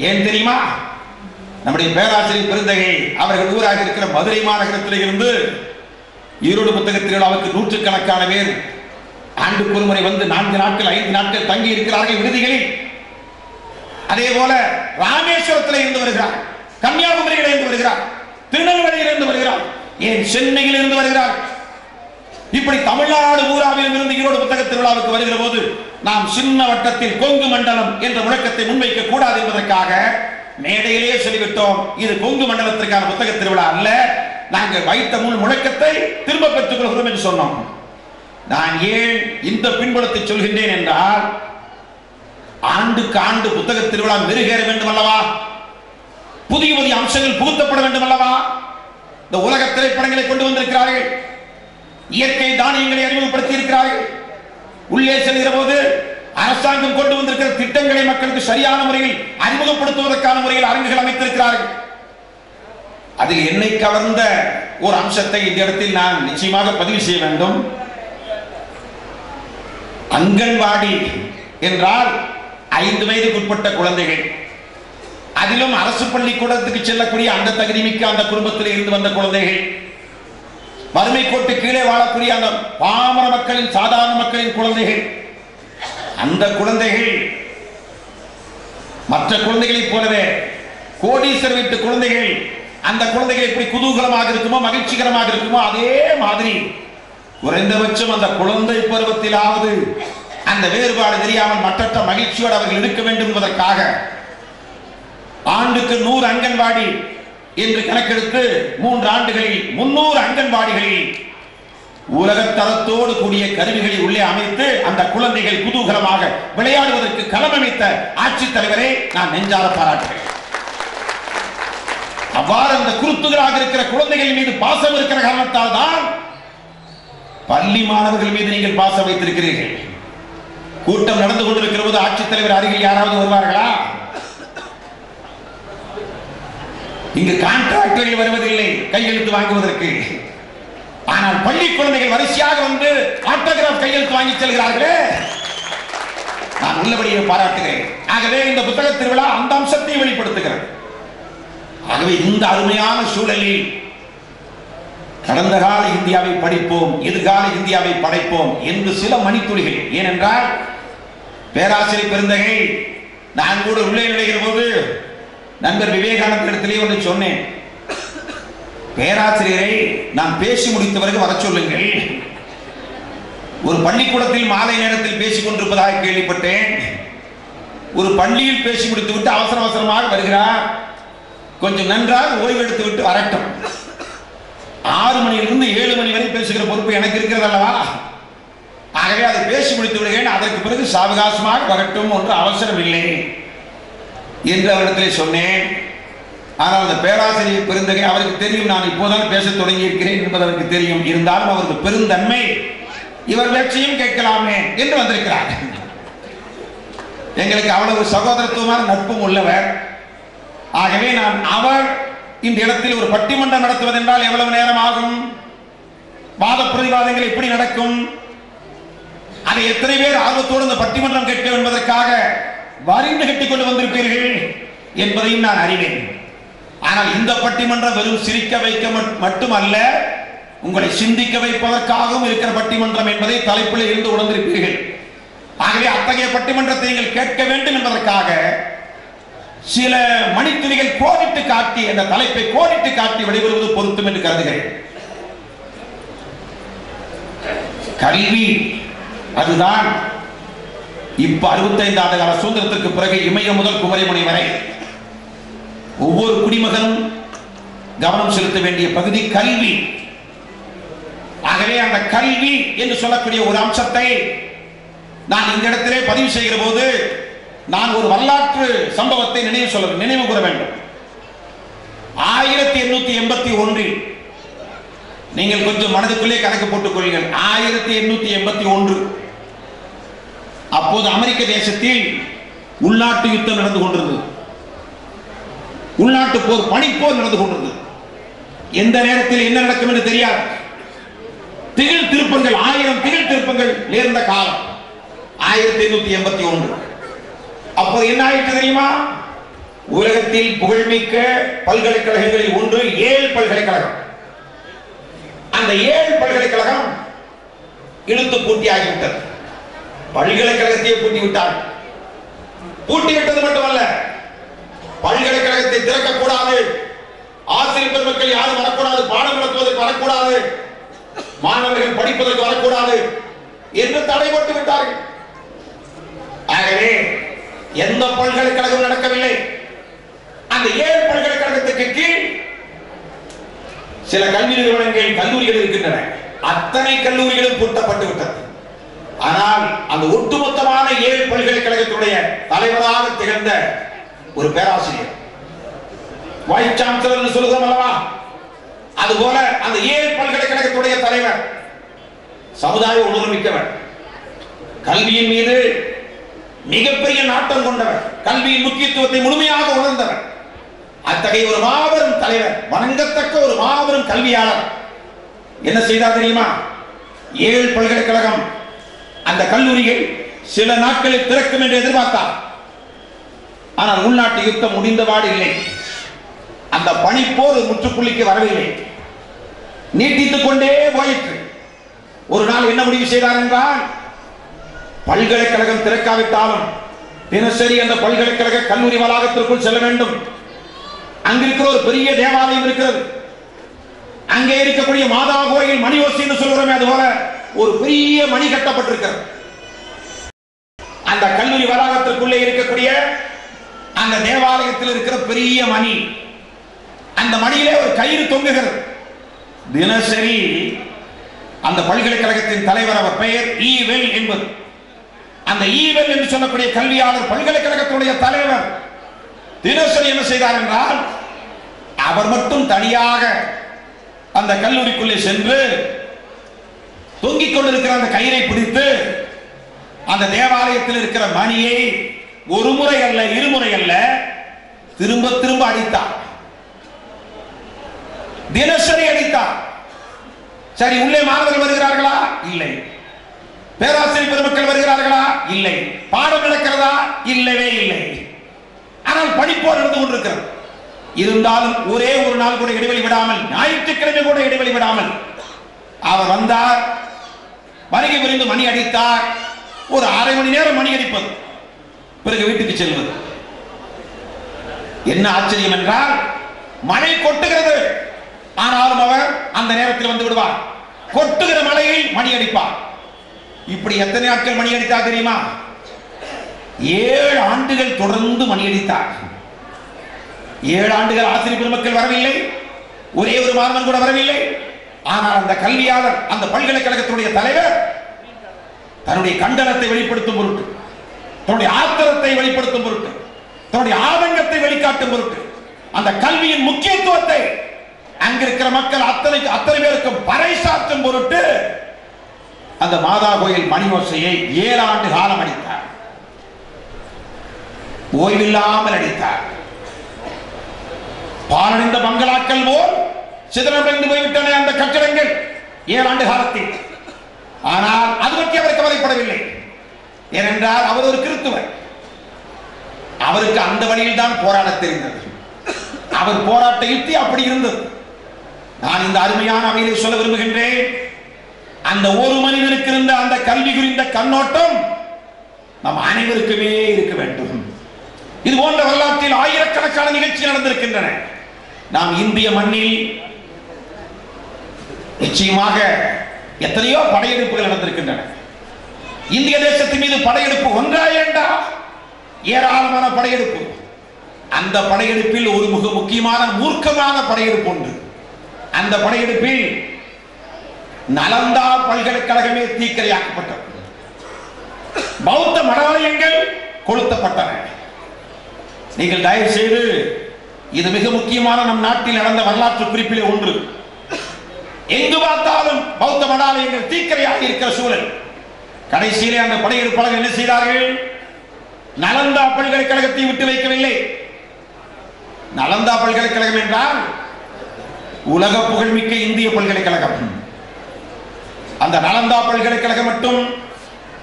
[SPEAKER 1] ஏன் தெரியுமா? நம்முடைய பேராசிரியர் பெருந்தகை அவர்கள் ஊராக இருக்கிற மதுரை மாநகரத்தில் இருந்து ஈரோடு புத்தக திருவிழாவுக்கு நூற்றுக்கணக்கான பேர் ஆண்டுக்கு ஒரு முறை வந்து 4 நாட்கள் 5 நாட்கள் தங்கி இருக்கிறார்கள் விடுதிகளில். அதே போல ராமேஸ்வரத்தில் இருந்து வருகிறார், கன்னியாகுமரியில் இருந்து வருகிறார், திருநெல்வேலியில் இருந்து வருகிறார், ஏன் சென்னையில் இருந்து வருகிறார். இப்படி தமிழ்நாடு பூராவிலும் இருந்து ஈரோடு புத்தக திருவிழாவுக்கு வருகிற போது நாம் சின்ன வட்டத்தில் கொங்கு மண்டலம் என்ற முழக்கத்தை முன்வைக்க கூடாது என்பதற்காக மேடையிலேயே சொல்லிவிட்டோம், இது கொங்கு மண்டலத்திற்கான புத்தக திருவிழா அல்ல, நாங்கள் வைத்த முழக்கத்தை திரும்ப பெற்றுக் கொள்கிறோம் என்று சொன்னோம். நான் ஏன் இந்த பின்புலத்தை சொல்கின்றேன் என்றால், ஆண்டுக்கு ஆண்டு புத்தக திருவிழா மெருகேற வேண்டும் அல்லவா, புதிய புதிய அம்சங்கள் புகுத்தப்பட வேண்டும் அல்லவா. இந்த உலக திரைப்படங்களை கொண்டு வந்திருக்கிறார்கள், இயற்கை தானியங்களை அறிமுகப்படுத்தி இருக்கிறார்கள். உள்ளே செல்கிற போது அரசாங்கம் கொண்டு வந்திருக்கிற திட்டங்களை மக்களுக்கு சரியான முறையில் அறிமுகப்படுத்துவதற்கான முறையில் அரங்குகள் அமைத்திருக்கிறார்கள். அதில் என்னை கவர்ந்த ஒரு அம்சத்தை இந்த இடத்தில் நான் நிச்சயமாக பதிவு செய்ய வேண்டும். அங்கன்வாடி என்றால் 5 வயதுக்குட்பட்ட குழந்தைகள், அதிலும் அரசு பள்ளிக்கூடத்துக்கு செல்லக்கூடிய அந்த தகுதிமிக்க அந்த குடும்பத்தில் இருந்து வந்த குழந்தைகள், வறுமை கோட்டு கீழே வாழக்கூடிய அந்த பாமர மக்களின் சாதாரண மக்களின் குழந்தைகள், அந்த குழந்தைகள் மற்ற குழந்தைகளைப் போலவே கோடீஸ்வரர் வீட்டு குழந்தைகள், அந்த குழந்தைகள் எப்படி குதூகலமாக இருக்குமோ மகிழ்ச்சிகரமாக இருக்குமோ அதே மாதிரி குறைந்தபட்சம் அந்த குழந்தை பருவத்திலாவது அந்த வேறுபாடு தெரியாமல் மற்றற்ற மகிழ்ச்சியோடு அவர்கள் இருக்க வேண்டும் என்பதற்காக ஆண்டுக்கு 100 அங்கன்வாடி என்று கணக்கெடுத்து 3 ஆண்டுகளில் 300 அங்கன்வாடிகளில் உலகத்தரத்தோடு கூடிய கருவிகளை உள்ளே அமைத்து அந்த குழந்தைகள் குதூகலமாக விளையாடுவதற்கு களமமைத்த ஆட்சித்தலைவரை நான் நெஞ்சார பாராட்டுகிறேன். அவ்வாறு அந்த குருத்துகளாக இருக்கிற குழந்தைகள் மீது பாசம் இருக்கிற காரணத்தால் தான் பள்ளி மாணவர்கள் மீது நீங்கள் பாசம் வைத்திருக்கிறீர்கள். கூட்டம் நடந்து கொண்டிருக்கிற போது ஆட்சித்தலைவர் அருகில் யாராவது வருவார்களா? இங்கு கான்ட்ராக்டர்கள் வருவதில்லை கையெழுத்து வாங்குவதற்கு. ஆனால் பள்ளி குழந்தைகள் வரிசையாக வந்து ஆட்டோகிராஃப் கையெழுத்து வாங்கி செல்கிறார்களே, நான் உள்ளபடியே பாராட்டுகிறேன். ஆகவே இந்த புத்தக திருவிழா அந்த அம்சத்தை வெளிப்படுத்துகிறது. ஆகவே இந்த அருமையான சூழலில் கடந்த கால இந்தியாவை படிப்போம், எதிர்கால இந்தியாவை படைப்போம் என்று சில மணித்துளிகள். ஏனென்றால் பேராசிரியர் பெருந்தகை நான் கூட உள்ளே நுழைகிற போது நண்பர் விவேகானந்தரிடத்திலே ஒன்று சொன்னேன். பேராசிரியரை நான் பேசி முடித்த பிறகு வர சொல்லுங்கள். ஒரு பள்ளிக்கூடத்தில் மாலை நேரத்தில் பேசிக் கொண்டிருப்பதாக கேள்விப்பட்டேன். ஒரு பள்ளியில் பேசி முடித்து விட்டு அவசர அவசரமாக வருகிறார். கொஞ்சம் நன்றாக ஓய்வு எடுத்து விட்டு வரட்டும். 6 மணியிலிருந்து 7 மணி வரை பேசுகிற பொறுப்பு எனக்கு இருக்கிறது அல்லவா? ஆகவே அதை பேசி முடித்து விடுகிறேன், அதற்கு பிறகு சாவகாசமாக வரட்டும், ஒன்று அவசரம் இல்லை என்று அவரிடத்திலே சொன்னேன். ஆனால் அந்த பேராசிரியர் பெருந்தகை அவருக்கு தெரியும் நான் இப்போதான் பேச தொடங்கி இருக்கிறேன் என்பது அவருக்கு தெரியும். இருந்தாலும் அவருக்கு பெருந்தன்மை, இவர் பேச்சையும் கேட்கலாமே என்று வந்திருக்கிறார். எங்களுக்கு அவ்வளவு சகோதரத்துவமான நட்பும் உள்ளவர். ஆகவே நான் அவர் இந்த இடத்தில் ஒரு பட்டிமன்றம் நடத்துவதென்றால் எவ்வளவு நேரம் ஆகும், வாத பிரதிவாதங்கள் எப்படி நடக்கும், அதை எத்தனை பேர் ஆர்வத்தோடு இந்த பட்டிமன்றம் கேட்க என்பதற்காக வரிந்து கட்டிக் கொண்டு வந்திருப்பீர்கள் என்பதையும் நான் அறிவேன். ஆனால் இந்த பட்டிமன்றம் வெறும் சிரிக்க வைக்க மட்டுமல்ல, உங்களை சிந்திக்க வைப்பதற்காகவும் இருக்கிற பட்டிமன்றம் என்பதை தலைப்பில் இருந்து உணர்ந்திருப்பீர்கள். ஆகவே அத்தகைய பட்டிமன்றத்தை நீங்கள் கேட்க வேண்டும் என்பதற்காக சில மணித்துளிகள் கோடிட்டு காட்டி, அந்த தலைப்பை கோடிட்டு காட்டி விடைபெறுவது பொருத்தம் என்று கருதுகிறேன். கல்வி அதுதான் இப்ப 65 ஆண்டு கால சுதந்திரத்திற்கு பிறகு இமய முதல் குமரிமுனை வரை ஒவ்வொரு குடிமகனும் கவனம் செலுத்த வேண்டிய பகுதி கல்வி. ஆகவே அந்த கல்வி என்று சொல்லக்கூடிய ஒரு அம்சத்தை நான் இந்த இடத்திலே பதிவு செய்கிற போது நான் ஒரு வரலாற்று சம்பவத்தை நினைவு கூற வேண்டும். 1881 நீங்கள் கொஞ்சம் மனதுக்குள்ளே கணக்கு போட்டுக் கொள்ளுங்கள். 1881 அப்போது அமெரிக்க தேசத்தில் உள்நாட்டு யுத்தம் நடந்து கொண்டிருந்தது. உள்நாட்டு போர், பனிப்போர் நடந்து கொண்டிருந்தது. எந்த நேரத்தில் என்ன நடக்கும் என்று தெரியாது. திகில் திருப்பங்கள், 1000 திகில் திருப்பங்கள் நேர்ந்த காலம் 1881. அப்போது என்ன ஆயிற்று தெரியுமா? உலகத்தில் புகழ்மிக்க பல்கலைக்கழகங்களில் ஒன்று ஏல் பல்கலைக்கழகம். அந்த ஏல் பல்கலைக்கழகம் இழுத்து பூட்டியாகிவிட்டது. பல்கலைக்கழகத்தையே பூட்டி விட்டார்கள். பூட்டி விட்டது மட்டுமல்ல, பல்கலைக்கழகத்தை திறக்கக்கூடாது, ஆசிரியர் பெருமக்கள் யாரும் வரக்கூடாது, பாடம் நடத்துவதற்கு வரக்கூடாது, மாணவர்கள் படிப்பதற்கு வரக்கூடாது என்று தடை போட்டு விட்டார்கள். ஆகவே எந்த பல்கலைக்கழகம் நடக்கவில்லை. அந்த ஏழு பல்கலைக்கழகத்துக்கு கீழ் சில கல்வி நிறுவனங்கள், கல்லூரிகள் இருக்கின்றன. அத்தனை கல்லூரிகளும் பூட்டப்பட்டு விட்டது. ஆனால் அந்த ஒட்டுமொத்தமான ஏழு பல்கலைக்கழகத்துடைய தலைவராக திகழ்ந்த ஒரு பேராசிரியர், வைஸ் சான்சலர் சொல்லுகிறோம் அல்லவா, அதுபோல அந்த ஏழு பல்கலைக்கழகத்துடைய தலைவர் சமுதாய உணர்வுமிக்கவர், கல்வியின் மீது மிகப்பெரிய நாட்டம் கொண்டவர், கல்வியின் முக்கியத்துவத்தை முழுமையாக உணர்ந்தவர். அத்தகைய ஒரு மாபெரும் தலைவர், வணங்கத்தக்க ஒரு மாபெரும் கல்வியாளர் என்ன செய்தார் தெரியுமா? ஏழு பல்கலைக்கழகம் அந்த கல்லூரிகள் சில நாட்களில் திறக்கும் என்று எதிர்பார்த்தார். ஆனால் உள்நாட்டு யுத்தம் முடிந்தபாடு இல்லை. அந்த பனிப்போர் முற்றுப்புள்ளிக்கு வரவில்லை, நீட்டித்துக் கொண்டே போயிற்று. ஒரு நாள் என்ன முடிவு செய்தார் என்றால், பல்கலைக்கழகம் திறக்காவிட்டாலும் தினசரி அந்த பல்கலைக்கழக கல்லூரி வளாகத்திற்குள் செல்ல வேண்டும். அங்கிருக்கிற ஒரு பெரிய தேவாலயம் இருக்கிறது, அங்கே இருக்கக்கூடிய மாதா கோயில் மணி ஓசை என்று சொல்கிறோமே, அதுபோல ஒரு பெரிய மணி கட்டப்பட்டிருக்கிறது. அந்த கல்லூரி வளாகத்திற்குள்ளே இருக்கக்கூடிய அந்த தேவாலயத்தில் இருக்கிற பெரிய மணி, அந்த மணியிலே ஒரு கயிறு தொங்குகிறது. தினசரி அந்த பல்கலைக்கழகத்தின் தலைவர், அவர் பெயர் ஈவெல் என்பது. அந்த ஈவெல் என்று சொல்லக்கூடிய கல்வியாளர், பல்கலைக்கழகத்துடைய தலைவர், தினசரி என்ன செய்தார் என்றால், அவர் மட்டும் தனியாக அந்த கல்லூரிக்குள்ளே சென்று தொங்கிக் கொண்டிருக்கிற அந்த கயிறை பிடித்து அந்த தேவாலயத்தில் இருக்கிற மணியை ஒரு முறை அல்ல, இருமுறை அல்ல, திரும்ப திரும்ப அடித்தார். தினசரி அடித்தார். சரி, உள்ளே மாணவர்கள் வருகிறார்களா? இல்லை. பேராசிரியர் பெருமக்கள் வருகிறார்களா? இல்லை. பாடம் நடக்கிறதா? இல்லவே இல்லை. ஆனால் படிப்போர் இருந்து கொண்டிருக்கிறது. இருந்தாலும் ஒரே ஒரு நாள் கூட இடைவெளி விடாமல், ஞாயிற்றுக்கிழமை கூட இடைவெளி விடாமல் அவர் வந்தார். வருகை புரிந்து மணி அடித்தார். ஒரு அரை மணி நேரம் மணி அடிப்பது, பிறகு வீட்டுக்கு செல்வது. என்ன ஆச்சரியம் என்றால், மழை கொட்டுகிறது, ஆனாலும் அவர் அந்த நேரத்தில் வந்து விடுவார். கொட்டுகிற மழையில் மணி அடிப்பார். இப்படி எத்தனை நாட்கள் மணி அடித்தார் தெரியுமா? 7 ஆண்டுகள் தொடர்ந்து மணி அடித்தார். 7 ஆண்டுகள் ஆசிரியர் பெருமக்கள் வரவில்லை, ஒரே ஒரு மாணவன் கூட வரவில்லை. ஆனால் அந்த கல்வியாளர், அந்த பல்கலைக்கழகத்துடைய தலைவர் தன்னுடைய கண்டனத்தை வெளிப்படுத்தும் பொருட்டு, தன்னுடைய ஆத்திரத்தை வெளிப்படுத்தும் பொருட்டு, தன்னுடைய ஆதங்கத்தை வெளிக்காட்டும் பொருட்டு, அந்த கல்வியின் முக்கியத்துவத்தை அங்கிருக்கிற மக்கள் அத்தனை பேருக்கும் பறைசாற்றும் பொருட்டு அந்த மாதா கோயில் மணி ஓசையை 7 ஆண்டு காலம் அடித்தார். ஓய்வில்லாமல் அடித்தார். பாலடைந்த பங்களாக்கள் போல் சிதறடைந்து போய்விட்டன அந்த கட்டிடங்கள் 7 ஆண்டு காலத்தில். ஆனால் அது பற்றி அவர் கவலைப்படவில்லை. ஏனென்றால் அவர் ஒரு கிறிஸ்தவர். அவருக்கு அந்த வழியில் தான் போராட தெரிந்தது. அவர் போராட்ட யுக்தி அப்படி இருந்தது. நான் இந்த அருமையான அவையிலே சொல்ல விரும்புகின்றேன், அந்த ஒரு மனிதனுக்கு இருந்த அந்த கல்வி குறித்த கண்ணோட்டம் நம் அனைவருக்குமே இருக்க வேண்டும். இது போன்ற வரலாற்றில் ஆயிரக்கணக்கான நிகழ்ச்சிகள் நடந்திருக்கின்றன. நாம் இந்திய மண்ணில் நிச்சயமாக எத்தனையோ படையெடுப்புகள் நடந்திருக்கின்றன. இந்திய தேசத்தின் மீது படையெடுப்பு ஒன்றா இரண்டா, ஏராளமான படையெடுப்பு. அந்த படையெடுப்பில் ஒரு மிக முக்கியமான மூர்க்கமான படையெடுப்பு உண்டு. அந்த படையெடுப்பில் நலந்தா பல்கலைக்கழகமே தீக்கிரையாக்கப்பட்டது. பௌத்த மடாலயங்கள் கொளுத்தப்பட்டன. நீங்கள் தயவு செய்து, இது மிக முக்கியமான நம் நாட்டில் நடந்த வரலாற்று குறிப்பிலே ஒன்று. எங்கு பார்த்தாலும் பௌத்த மடாலயங்கள் தீக்கிரையாக இருக்கிற சூழல். கடைசியிலே அந்த படையெடுப்பாளர்கள் என்ன செய்தார்கள்? நலந்தா பல்கலைக்கழகத்தை விட்டு வைக்கவில்லை. நலந்தா பல்கலைக்கழகம் என்றால் உலக புகழ்மிக்க இந்திய பல்கலைக்கழகம். அந்த நலந்தா பல்கலைக்கழகம் மட்டும்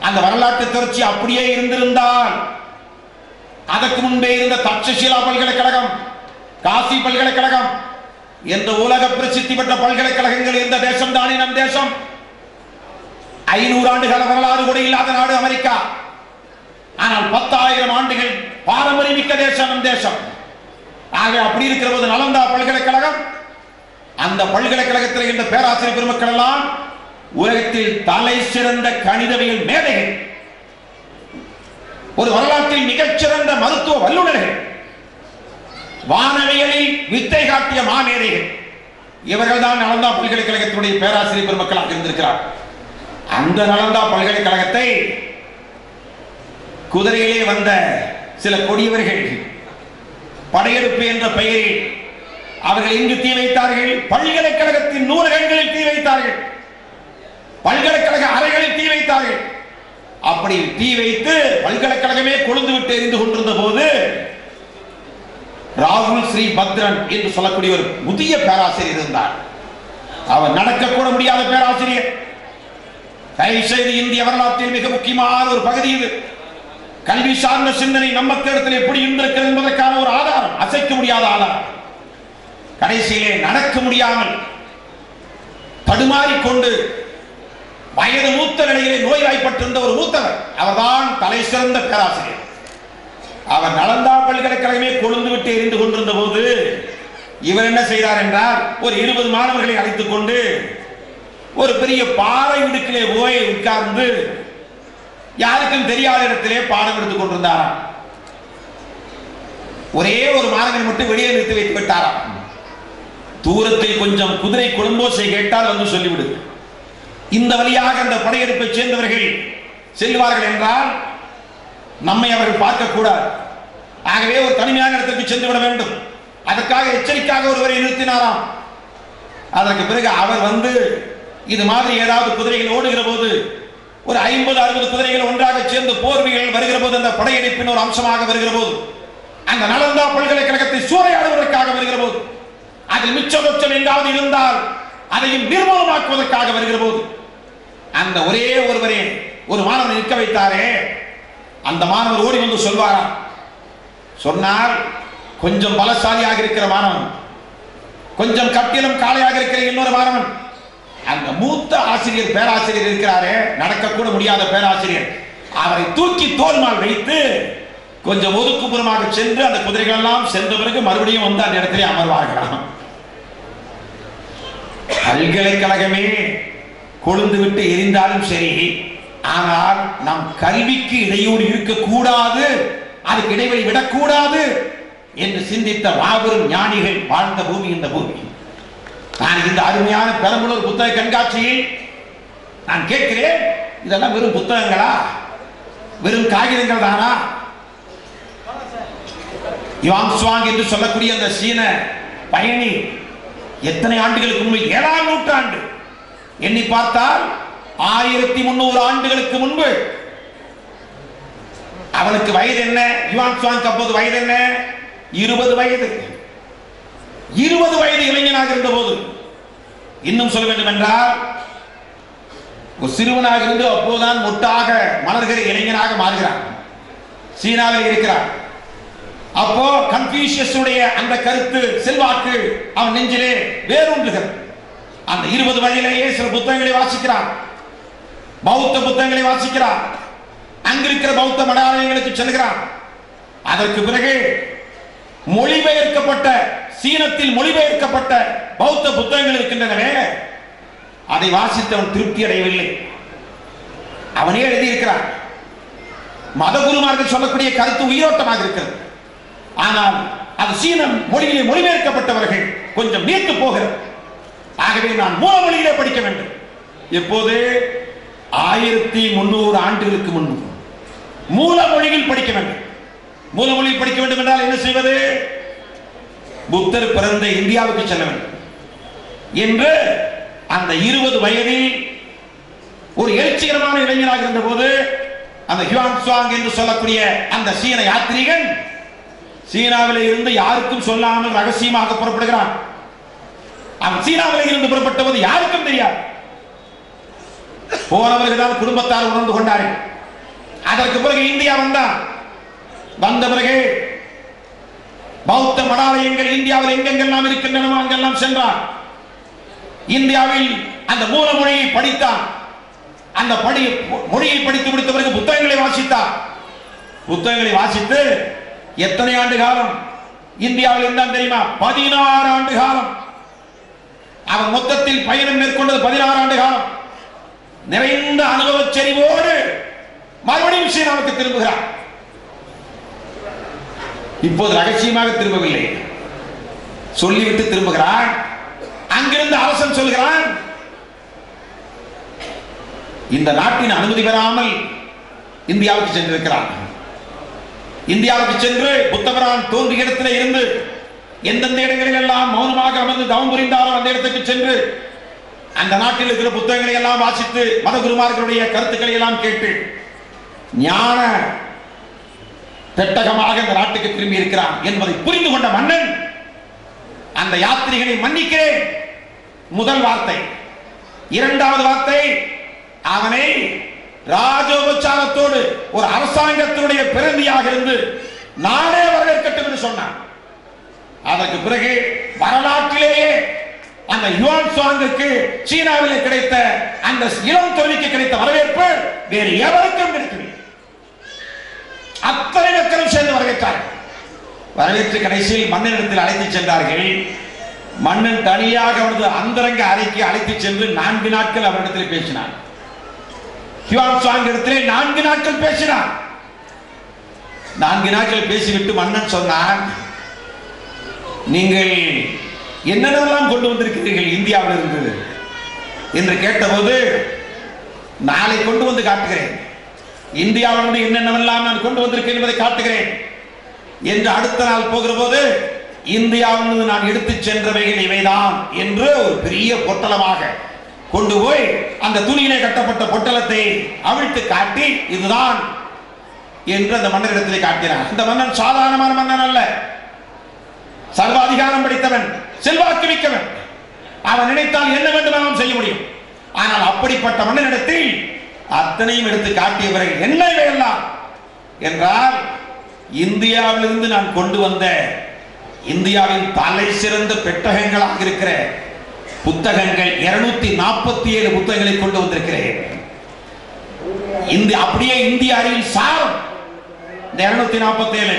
[SPEAKER 1] அந்த வரலாற்று தொடர்ச்சி அப்படியே இருந்திருந்தால், அதற்கு முன்பே இருந்த தட்சசீலா பல்கலைக்கழகம், காசி பல்கலைக்கழகம் என்ற உலக பிரசித்தி பெற்ற பல்கலைக்கழகங்கள் இருந்த தேசம் தானே நம் தேசம். 500 ஆண்டுகால வரலாறு கூட இல்லாத நாடு அமெரிக்கா. ஆனால் 10,000 ஆண்டுகள் பாரம்பரியமிக்க தேசம் நம் தேசம். ஆக அப்படி இருக்கிற போது நலந்தா பல்கலைக்கழகம், அந்த பல்கலைக்கழகத்தில் இருந்த பேராசிரியர் பெருமக்கள் எல்லாம் உலகத்தில் தலை சிறந்த கணிதவியல் மேதைகள், ஒரு வரலாற்றில் மிகச்சிறந்த மருத்துவ வல்லுநர்கள், வானவியலில் வித்தை காட்டிய மாமேதைகள். இவர்கள் தான் நலந்தா பல்கலைக்கழகத்தினுடைய பேராசிரியர் பெருமக்களாக இருந்திருக்கிறார். அந்த நலந்தா பல்கலைக்கழகத்தை குதிரையிலே வந்த சில கொடியவர்கள் படையெடுப்பு என்ற பெயரில் அவர்கள் எங்கு தீ வைத்தார்கள்? பல்கலைக்கழகத்தின் நூலகங்களில் தீ வைத்தார்கள், பல்கலைக்கழக அறைகளில் தீ வைத்தார்கள். அப்படி தீ வைத்து பல்கலைக்கழகமே கொழுந்து விட்டு எரிந்து கொண்டிருந்த போது ராகுல் ஸ்ரீ பத்ரன் என்று சொல்லக்கூடிய ஒரு புதிய பேராசிரியர் இருந்தார். அவர் நடக்கக்கூட முடியாத பேராசிரியர். தயவு செய்து இந்திய வரலாற்றில் மிக முக்கியமான ஒரு பகுதி இது. கல்வி சார்ந்த சிந்தனை நம்ம மக்களிடத்தில் எப்படி இருந்திருக்கிறது என்பதற்கான ஒரு ஆதாரம், அசைக்க முடியாத ஆதாரம். கடைசியிலே நடக்க முடியாமல் தடுமாறிக்கொண்டு வயது மூத்த நிலையிலே நோய்வாய்ப்பட்டிருந்த ஒரு மூத்தவர், அவர்தான் தலை சிறந்த பேராசிரியர். அவர் நலந்தா பல்கலைக்கழகமே கொழுந்து விட்டு எரிந்து கொண்டிருந்த போது இவர் என்ன செய்தார் என்றால், ஒரு 20 மாணவர்களை அழைத்துக் கொண்டு ஒரு பெரிய பாறை இடுக்கிலே போய் உட்கார்ந்து யாருக்கும் தெரியாத இடத்திலே பாடம் எடுத்துக் கொண்டிருந்தாராம். ஒரே ஒரு மாணவனை மட்டும் வெளியே நிறுத்தி வைத்து விட்டாராம். தூரத்தில் கொஞ்சம் குதிரை குழும்போசை கேட்டால் வந்து சொல்லிவிடு. இந்த வழியாக அந்த படையெடுப்பை சேர்ந்தவர்கள் செல்வார்கள் என்றால் நம்மை அவர்கள் பார்க்கக்கூடாது. ஆகவே ஒரு தனிமையான இடத்திற்கு சென்று விட வேண்டும். அதற்காக எச்சரிக்கையாக ஒருவரை நிறுத்தினாராம். அதற்கு பிறகு அவர் வந்து இது மாதிரி ஏதாவது குதிரைகள் ஓடுகிற போது ஒரு 50-60 குதிரைகள் ஒன்றாக சேர்ந்து போர்வைகள் வருகிற போது, அந்த படையெடுப்பின் ஒரு அம்சமாக வருகிற போது, அந்த நலந்தா பல்கலைக்கழகத்தை சூறையாடுவதற்காக வருகிற போது, அதில் மிச்சம் எங்காவது இருந்தால் அதையும் நிர்மூலமாக்குவதற்காக வருகிற போது, அந்த ஒரே ஒருவரே ஒரு மாணவனை நிற்க வைத்தாரே, அந்த மாணவர் ஓடி வந்து சொல்வாராம். சொன்னால் கொஞ்சம் பலசாலியாக இருக்கிற மாணவன், கொஞ்சம் கட்டிலும் காளையாக இருக்கிற இன்னொரு மாணவன், அந்த மூத்த ஆசிரியர் பேராசிரியர் இருக்கிறாரே, நடக்கக்கூட முடியாத பேராசிரியர், அவரை தூக்கி தோல்மால் வைத்து கொஞ்சம் ஒதுக்குப்புறமாக சென்று அந்த குதிரைகள் எல்லாம் சென்ற பிறகு மறுபடியும் வந்து அந்த இடத்திலே அமர்வார்களாம். பல்கலைக்கழகமே கொழுந்து விட்டு எரிந்தாலும் சரி, ஆனால் நம் கல்விக்கு இடையூறு இருக்கக்கூடாது, அதுக்கு இடைவெளி விடக்கூடாது என்று சிந்தித்த மாபெரும் ஞானிகள் வாழ்ந்த பூமி இந்த பூமி. நான் இந்த அருமையான பெரம்பலூர் புத்தக கண்காட்சியில் நான் கேட்கிறேன், இதெல்லாம் வெறும் புத்தகங்களா, வெறும் காகிதங்கள் தானா? யுவாங் சுவாங் என்று சொல்லக்கூடிய அந்த சீன பயணி எத்தனை ஆண்டுகளுக்கு முன்பு, 7ஆம் நூற்றாண்டு எண்ணி பார்த்தால் 1300 ஆண்டுகளுக்கு முன்பு, அவனுக்கு வயது என்ன? யுவாங் சுவாங் அப்போது வயது என்ன? 20 வயது. 20 வயது இளைஞனாக இருந்த போது, இன்னும் சொல்ல வேண்டும் என்றால் ஒரு சிறுவனாக இருந்து அப்போதுதான் மொட்டாக மலர்கிற இளைஞனாக மாறுகிறான். சீனாவில் இருக்கிறார். அப்போ கன்ஃபூஷியஸுடைய அந்த கருத்து செல்வாக்கு அவன் நெஞ்சிலே வேரூன்றுகிறது. அந்த 20 வயதிலேயே சில புத்தகங்களை வாசிக்கிறான், பௌத்த புத்தகங்களை வாசிக்கிறான், அங்கிருக்கிற பௌத்த மடாலயங்களுக்கு செல்கிறான். அதற்கு பிறகு மொழிபெயர்க்கப்பட்ட, சீனத்தில் மொழிபெயர்க்கப்பட்ட பௌத்த புத்தகங்கள் இருக்கின்றனவே, அதை வாசித்தவன் திருப்தி அடையவில்லை. அவனே எழுதியிருக்கிறான். மதகுருமார்கள் சொல்லக்கூடிய கருத்து உயிரோட்டமாக இருக்கிறது, ஆனால் அது சீன மொழியிலே மொழிபெயர்க்கப்பட்டவர்கள் கொஞ்சம் நீர்த்து போகிறது. ஆகவே நான் மூல மொழியிலே படிக்க வேண்டும். எப்போது? 1300 ஆண்டுகளுக்கு முன்பு மூல மொழியில் படிக்க வேண்டும். மூல மொழியில் படிக்க வேண்டும் என்றால் என்ன செய்வது? புத்தர் பிறந்த இந்தியாவுக்கு செல்ல வேண்டும் என்று அந்த 20 வயதில் ஒரு எழுச்சிகரமான இளைஞராக இருந்த போது, அந்த ஹுவாங் சுவாங் என்று சொல்லக்கூடிய அந்த சீன யாத்திரிகன் சீனாவிலே இருந்து யாருக்கும் சொல்லாமல் ரகசியமாக புறப்படுகிறான். அவன் சீனாவிலே இருந்து புறப்பட்ட போது யாருக்கும் தெரியாது. போனவர்கள்தான் குடும்பத்தார் உணர்ந்து கொண்டார்கள். அதற்கு பிறகு இந்தியா வந்தான். வந்த பிறகு பௌத்த மடாலயங்கள் இந்தியாவில் எங்கெங்கெல்லாம் இருக்கின்றனவோ அங்கெல்லாம் சென்றான். இந்தியாவில் அந்த மூல மொழியை படித்தான். அந்த மொழியை படித்து முடித்த பிறகு புத்தகங்களை வாசித்தார். புத்தகங்களை வாசித்து எத்தனை ஆண்டு காலம் இந்தியாவில் இருந்தான் தெரியுமா? 16 ஆண்டு காலம். அவன் மொத்தத்தில் பயணம் மேற்கொண்டது 16 ஆண்டு காலம். நிறைந்த அனுபவ செறிவோடு மறுபடியும் சீனாவுக்கு திரும்புகிறார். இப்போது ரகசியமாக திரும்பவில்லை, சொல்லிவிட்டு திரும்புகிறான். அங்கிருந்து அரசன் சொல்கிறான், இந்த நாட்டின் அனுமதி பெறாமல் இந்தியாவுக்கு சென்றிருக்கிறான். இந்தியாவுக்கு சென்று புத்தபிரான் தோன்றிய இடத்திலே இருந்து எந்தெந்த இடங்களில் எல்லாம் மௌனமாக அமர்ந்து தவம் புரிந்தாரோ அந்த இடத்துக்கு சென்று அந்த நாட்டில் இருக்கிற புத்தகங்களை எல்லாம் வாசித்து மதகுருமார்களுடைய கருத்துக்களை எல்லாம் கேட்டு ஞான பெட்டகமாக இந்த நாட்டுக்கு திரும்பி இருக்கிறான் என்பதை புரிந்து கொண்ட மன்னன் அந்த யாத்திரிகளை மன்னிக்கிறேன் முதல் வார்த்தை. இரண்டாவது வார்த்தை, அவனை ராஜோபச்சாரத்தோடு ஒரு அரசாங்கத்தினுடைய பிரதிநிதியாக இருந்து நானே வரவேற்கட்டும் என்று சொன்னான். அதற்கு பிறகு வரலாற்றிலேயே அந்த யுவான் சுவாங்குக்கு சீனாவிலே கிடைத்த அந்த இளம் துறவிக்கு கிடைத்த வரவேற்பு வேறு எவருக்கும் கிடைக்கவில்லை. அத்தனை மக்களும் சேர்ந்து வரவேற்றார்கள். வரவேற்று கடைசியில் மன்னனிடத்தில் அழைத்து சென்றார்கள். மன்னன் தனியாக அவரது அந்தரங்க அறைக்கு அழைத்து சென்று 4 நாட்கள் அவரிடத்தில் பேசினார். யுவான் சுவாங் இடத்திலே 4 நாட்கள் பேசினார். 4 நாட்கள் பேசிவிட்டு மன்னன் சொன்னார், நீங்கள் என்னென்னலாம் கொண்டு வந்திருக்கிறீர்கள் இந்தியாவில் இருந்து என்று கேட்டபோது, நாளை கொண்டு வந்து காட்டுகிறேன், இந்தியாவிலிருந்து என்னென்னவெல்லாம் நான் கொண்டு வந்திருக்கேன் என்பதை காட்டுகிறேன் என்று அடுத்த நாள் போகிற போது, இந்தியாவிலிருந்து நான் எடுத்துச் சென்றவைகள் இவைதான் என்று ஒரு பெரிய பொட்டலமாக கொண்டு போய் அந்த துணியிலே கட்டப்பட்ட பொட்டலத்தை அவிழ்த்து காட்டி, இதுதான் என்று அந்த மன்னரிடத்திலே காட்டினார். இந்த மன்னன் சாதாரணமான மன்னன் அல்ல, சர்வாதிகாரம் படித்தவன், செல்வாக்கு மிக்கவன். அவன் நினைத்தால் என்ன வேண்டுமானாலும் செய்ய முடியும். ஆனால் அப்படிப்பட்ட மன்னனிடத்தில் அத்தனையும் எடுத்து காட்டியவர்கள் என்ன இவையெல்லாம் என்றால், இந்தியாவிலிருந்து நான் கொண்டு வந்த இந்தியாவின் தலை சிறந்த பெட்டகங்களாக இருக்கிற புத்தகங்கள் 247 புத்தகங்களை கொண்டு வந்திருக்கிறேன். அப்படியே இந்திய அறிவின் சாரம் இந்த 247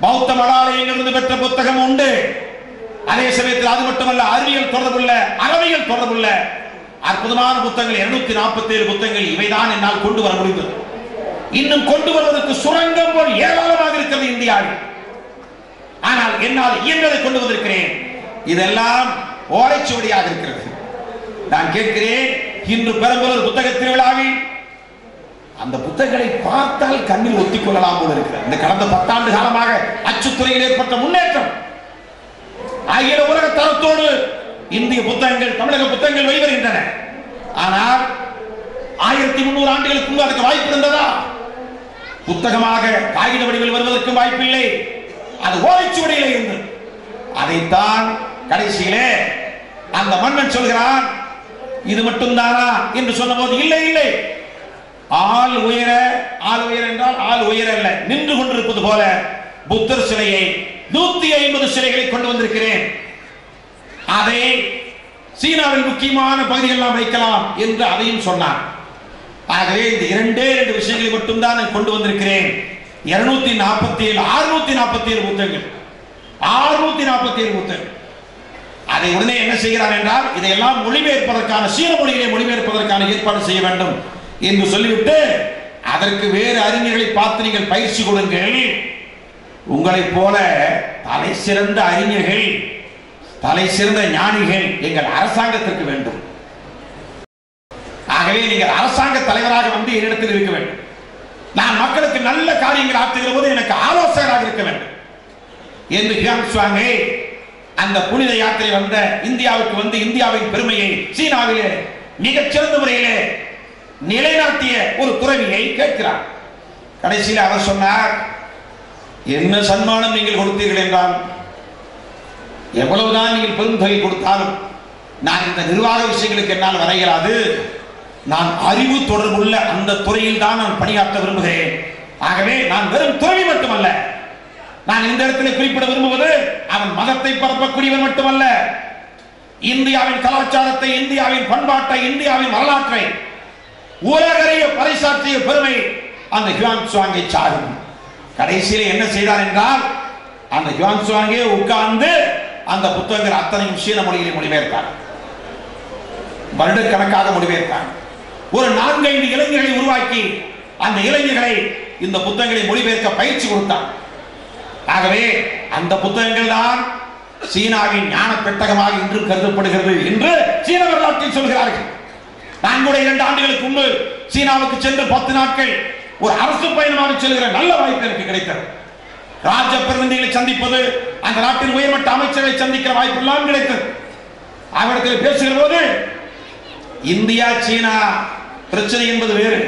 [SPEAKER 1] பௌத்த மடாலயங்களிலிருந்து பெற்ற புத்தகம் உண்டு. அதே சமயத்தில் அது மட்டுமல்ல, அறிவியல் தொடர்புள்ள, அறவியல் தொடர்புள்ள அற்புதமான புத்தகங்கள் 247 புத்தகங்கள். இவைதான் என்னால் கொண்டு வர முடிந்தது. இன்னும் கொண்டு வருவதற்கு சுரங்கம் போல் ஏராளமாக இருக்கிறது இந்தியாவில். ஆனால் என்னால் இயன்றதை கொண்டு வந்திருக்கிறேன். இதெல்லாம் ஓலைச்சுவடியாக இருக்கிறது. நான் கேட்கிறேன், இன்று பெரம்பலூர் புத்தக திருவிழாவில் அந்த புத்தகங்களை பார்த்தால் கண்ணில் ஒத்திக் கொள்ளலாம் போல இருக்கிறது. இந்த கடந்த 10 ஆண்டு காலமாக அச்சுத்துறையில் ஏற்பட்ட முன்னேற்றம், ஆகிய உலக தரத்தோடு இந்திய புத்தகங்கள், தமிழக புத்தகங்கள் வெளிவருகின்றன. ஆனால் 1300 ஆண்டுகளுக்கு முன்பு அதுக்கு வாய்ப்பு இருந்ததா? புத்தகமாக காகித வடிவில் வருவதற்கு வாய்ப்பில்லை. அது ஓலைச்சுவடியிலே இருந்தது. அதைத்தான் கடைசியிலே அந்த மன்னன் சொல்கிறான், இது மட்டும்தானா என்று சொன்னபோது, இல்லை இல்லை, ஆள் உயர, ஆள் உயர என்றால் ஆள் உயர அல்ல, நின்று கொண்டிருப்பது போல புத்தர் சிலையை 150 சிலைகளை கொண்டு வந்திருக்கிறேன். அதை சீனாவில் முக்கியமான பகுதிகள் வைக்கலாம் என்று அதையும் சொன்னார். ஆகவே இந்த 2 விஷயங்களை மட்டும்தான் நான் கொண்டு வந்திருக்கிறேன். 247 647 புத்தகங்கள், 647 புத்தகங்கள். அதை உடனே என்ன செய்கிறார் என்றால், இதையெல்லாம் மொழிபெயர்ப்பதற்கான, சீன மொழியிலே மொழிபெயர்ப்பதற்கான ஏற்பாடு செய்ய வேண்டும் என்று சொல்லிவிட்டு, அதற்கு வேறு அறிஞர்களை பார்த்து நீங்கள் பயிற்சி கொடுங்கள், உங்களைப் போல தலை சிறந்த அறிஞர்கள், தலை சிறந்த ஞானிகள் எங்கள் அரசாங்கத்திற்கு வேண்டும். ஆகவே நீங்கள் அரசாங்க தலைவராக வந்து என்னிடத்தில் இருக்க வேண்டும். நான் மக்களுக்கு நல்ல காரியங்கள் ஆற்றுகிற போது எனக்கு ஆலோசகராக இருக்க வேண்டும் என்று யுவான் சுவாங்கை அந்த புனித யாத்திரை வந்த இந்தியாவுக்கு வந்து இந்தியாவின் பெருமையை சீனாவிலே மிகச்சிறந்த முறையிலே நிலைநாட்டிய ஒரு துறவியை கேட்கிறார். கடைசியில் அவர் சொன்னார், என்ன சன்மானம் நீங்கள் கொடுத்தீர்கள் என்றால், எவ்வளவுதான் நீங்கள் பெருந்தொகை கொடுத்தாலும் நான் இந்த நிர்வாக விஷயங்களுக்கு என்னால் வர இயலாது. நான் அறிவு தொடர்புள்ள அந்த துறையில் தான் நான் பணியாற்ற விரும்புகிறேன். ஆகவே நான் வெறும் துறவி மட்டுமல்ல, நான் இந்த இடத்தில் குறிப்பிட விரும்புவது அவன் மதத்தை பரப்பக்கூடியவன் மட்டுமல்ல, இந்தியாவின் கலாச்சாரத்தை, இந்தியாவின் பண்பாட்டை, இந்தியாவின் வரலாற்றை உலகறிய பறைசாற்றிய பெருமை அந்த யுவான் சுவாங்கை சாரும். கடைசியில் என்ன செய்தார் என்றால், அந்த யுவான் சுவாங்கே உட்கார்ந்து அந்த புத்தகங்கள் அத்தனையும் சீன மொழியிலே மொழிபெயர்த்தார். வருடக்கணக்காக மொழிபெயர்த்தார். ஒரு 4-5 இளைஞர்களை உருவாக்கி அந்த இளைஞர்களை இந்த புத்தகங்களை மொழிபெயர்க்க பயிற்சி கொடுத்தார். ஆகவே அந்த புத்தகங்கள் தான் சீனாவின் ஞான பெட்டகமாக இன்றும் கருதப்படுகிறது என்று சீன வரலாற்றில் சொல்கிறார்கள். நான் கூட 2 ஆண்டுகளுக்கு முன்பு சீனாவுக்கு சென்று 10 நாட்கள் ஒரு அரசு பயணமாக செல்கிற நல்ல வாய்ப்பு எனக்கு கிடைத்தது. ராஜ பிரதிநிதிகளை சந்திப்பது, அந்த நாட்டின் உயர்மட்ட அமைச்சரை சந்திக்கிற வாய்ப்பு எல்லாம் கிடைத்தது. அவரிடத்தில் பேசுகிற போது, இந்தியா சீனா பிரச்சனை என்பது வேறு,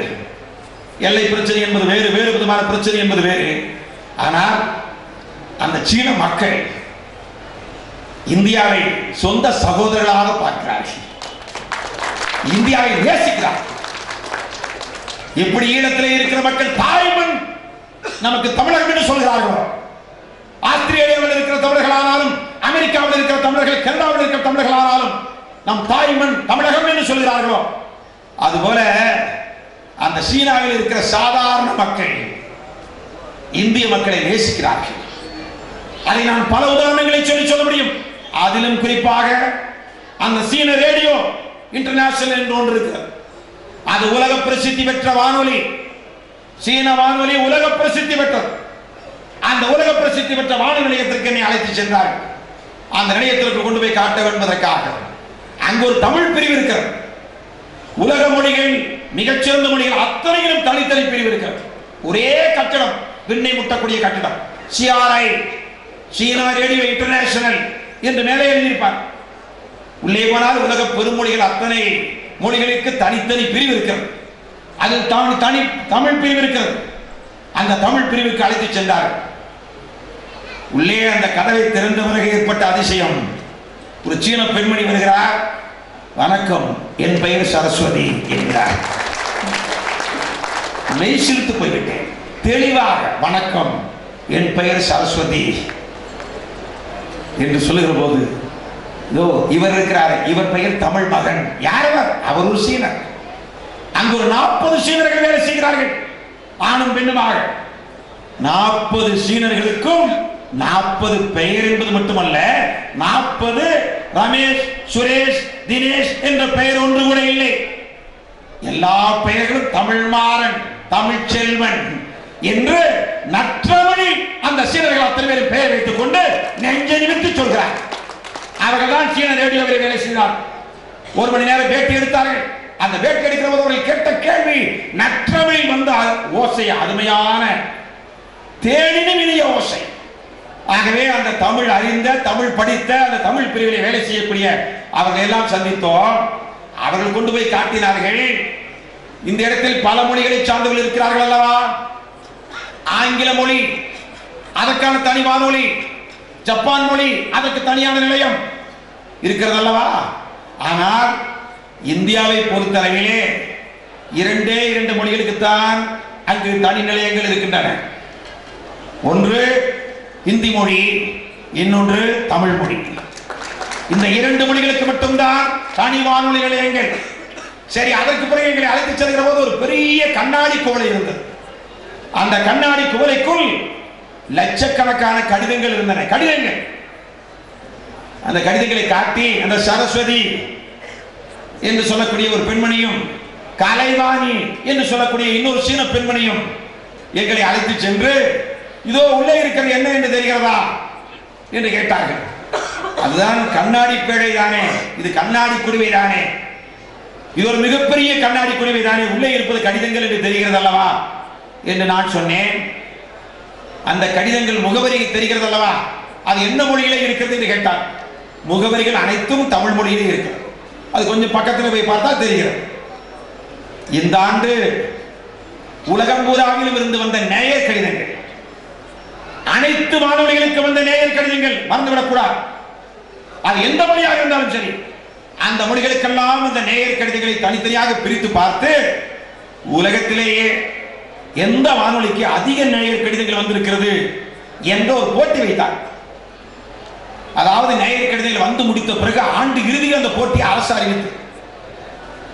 [SPEAKER 1] எல்லை பிரச்சனை என்பது வேறு, வேறு விதமான பிரச்சனை என்பது வேறு. ஆனால் அந்த சீன மக்கள் இந்தியாவை சொந்த சகோதரர்களாக பார்க்கிறார்கள், இந்தியாவை நேசிக்கிறார்கள். இப்படி ஈழத்தில் இருக்கிற மக்கள் தாய்மண் நமக்கு தமிழகம் என்று சொல்கிறார்களோ, ஆஸ்திரேலியாவில் இருக்கிற தமிழர்கள் ஆனாலும், அமெரிக்காவில் இருக்கிற தமிழர்கள், கனடாவில் இருக்கிற தமிழர்கள் ஆனாலும் நம் தாய்மண் தமிழகம் என்று சொல்கிறார்களோ, அதுபோல அந்த சீனாவில் இருக்கிற சாதாரண மக்கள் இந்திய மக்களை நேசிக்கிறார்கள். அதை நான் பல உதாரணங்களை சொல்ல முடியும். அதிலும் குறிப்பாக அந்த சீன ரேடியோ இன்டர்நேஷனல் என்று ஒன்று இருக்கிறது. அது உலக பிரசித்தி பெற்ற வானொலி. சீன வானொலி உலக பிரசித்தி பெற்றது. அந்த உலக பிரசித்தி பெற்ற வானொலி நிலையத்திற்கு என்னை அழைத்து சென்றார்கள். அந்த நிலையத்திற்கு கொண்டு போய் காட்ட என்பதற்காக. அங்கு ஒரு தமிழ் பிரிவு இருக்கிறது. உலக மொழிகள், மிகச்சிறந்த மொழிகள் அத்தனையிலும் தனித்தனி பிரிவு இருக்கிறது. ஒரே கட்டடம், விண்ணை முட்டக்கூடிய கட்டடம். CRI, சீனா ரேடியோ இன்டர்நேஷனல் என்று மேலே எழுதியிருப்பார். உள்ளே போனால் உலக பெருமொழிகள் அத்தனை மொழிகளுக்கு தனித்தனி பிரிவு இருக்கிறது. அதில் தனி தமிழ் பிரிவு இருக்கிறது. அந்த தமிழ் பிரிவுக்கு அழைத்து சென்றார். உள்ளே அந்த கதவை திறந்த பிறகு ஏற்பட்ட அதிசயம். ஒரு சீன பெண்மணி வருகிறார். வணக்கம், என் பெயர் சரஸ்வதி என்கிறார். மெய்சிலித்து போய்விட்டேன். தெளிவாக வணக்கம், என் பெயர் சரஸ்வதி என்று சொல்லுகிற போது, இதோ இவர் இருக்கிறார், இவர் பெயர் தமிழ் மகன். யார் அவர்? ஒரு சீனர். அங்கு ஒரு 40 சீனர்கள் வேலை செய்கிறார்கள், ஆணும் பெண்ணுமாக. 40 சீனர்களுக்கும் 40 பெயர் என்பது மட்டுமல்ல, 40 ரமேஷ், சுரேஷ், தினேஷ் என்ற பெயர் ஒன்று கூட இல்லை. எல்லா பெயர்களும் தமிழ் மாறன், தமிழ் செல்வன் என்று நற்றமணி அந்த சீனர்கள் அத்தனை பேரும் பெயர் வைத்துக் கொண்டு நெஞ்சை நிமிர்த்தி சொல்கிறார். அவர்கள் தான் சீன ரேடியோவில் வேலை செய்தார். 1 மணி நேரம் பேட்டி எடுத்தார்கள். அந்த பேட்டி எடுக்கிற போது அவர்கள் கேட்ட கேள்வி நற்றமணி வந்த ஓசை, அருமையான தேனினும் இனிய ஓசை. ஆகவே அந்த தமிழ் அறிந்த, தமிழ் படித்த, அந்த தமிழ் பிரிவில் வேலை செய்யக்கூடிய அவர்கள் எல்லாம் சந்தித்தோம். அவர்கள் கொண்டு போய் காட்டினார்கள். இந்த இடத்தில் பல மொழிகளை சார்ந்தவர்கள் இருக்கிறார்கள் அல்லவா? ஆங்கில மொழி அதற்கான தனி வானொலி, ஜப்பான் மொழி அதற்கு தனியான நிலையம் இருக்கிறது அல்லவா? ஆனால் இந்தியாவை பொறுத்தளவிலே 2 மொழிகளுக்குத்தான் அங்கு தனி நிலையங்கள் இருக்கின்றன. ஒன்று இந்தி மொழி, இன்னொன்று தமிழ் மொழி. இந்த 2 மொழிகளுக்கு மட்டும்தான் தனி வானொலி நிலையங்கள். சரி, அதற்கு பிறகு எங்களை அழைத்து செல்கிற போது ஒரு பெரிய கண்ணாடி குவளை இருந்தது. அந்த கண்ணாடி குவளைக்குள் லட்சக்கணக்கான கடிதங்கள் இருந்தன. கடிதங்கள். அந்த கடிதங்களை காட்டி அந்த சரஸ்வதி என்று சொல்லக்கூடிய ஒரு பெண்மணியும், கலைவாணி என்று சொல்லக்கூடிய இன்னொரு சீன பெண்மணியும் எங்களை அழைத்து சென்று, இதோ உள்ளே இருக்கிறது என்ன என்று தெரிகிறதா என்று கேட்டார்கள். அதுதான் கண்ணாடி பேழை தானே, இது கண்ணாடி குடுவை தானே, இது ஒரு மிகப்பெரிய கண்ணாடி குடுவை தானே, உள்ளே இருப்பது கடிதங்கள் என்று தெரிகிறது அல்லவா என்று நான் சொன்னேன். அந்த கடிதங்கள் முகவரி தெரிகிறது அல்லவா, அது என்ன மொழியிலே இருக்கிறது என்று கேட்டார். முகவரிகள் அனைத்தும் தமிழ் மொழியிலே இருக்கிறது. அது கொஞ்சம் பக்கத்தில் போய் பார்த்தா தெரிகிறது. இந்த ஆண்டு உலகம் பூராவிலும் இருந்து வந்த நேயர் கடிதங்கள், அனைத்து வானொலிகளுக்கு வந்த நேயர் கடிதங்கள் மறந்துவிடக்கூடாது. அது எந்த மொழியாக இருந்தாலும் சரி, அந்த மொழிகளுக்கெல்லாம் இந்த நேயர் கடிதங்களை தனித்தனியாக பிரித்து பார்த்து உலகத்திலேயே எந்த வானொலிக்கு அதிக நேயர் கடிதங்கள் வந்திருக்கிறது என்ற ஒரு போட்டி வைத்தார். அதாவது நேயர் கடிதங்கள் வந்து முடித்த பிறகு ஆண்டு இறுதியில் அந்த போட்டியை அரசு அறிவித்து,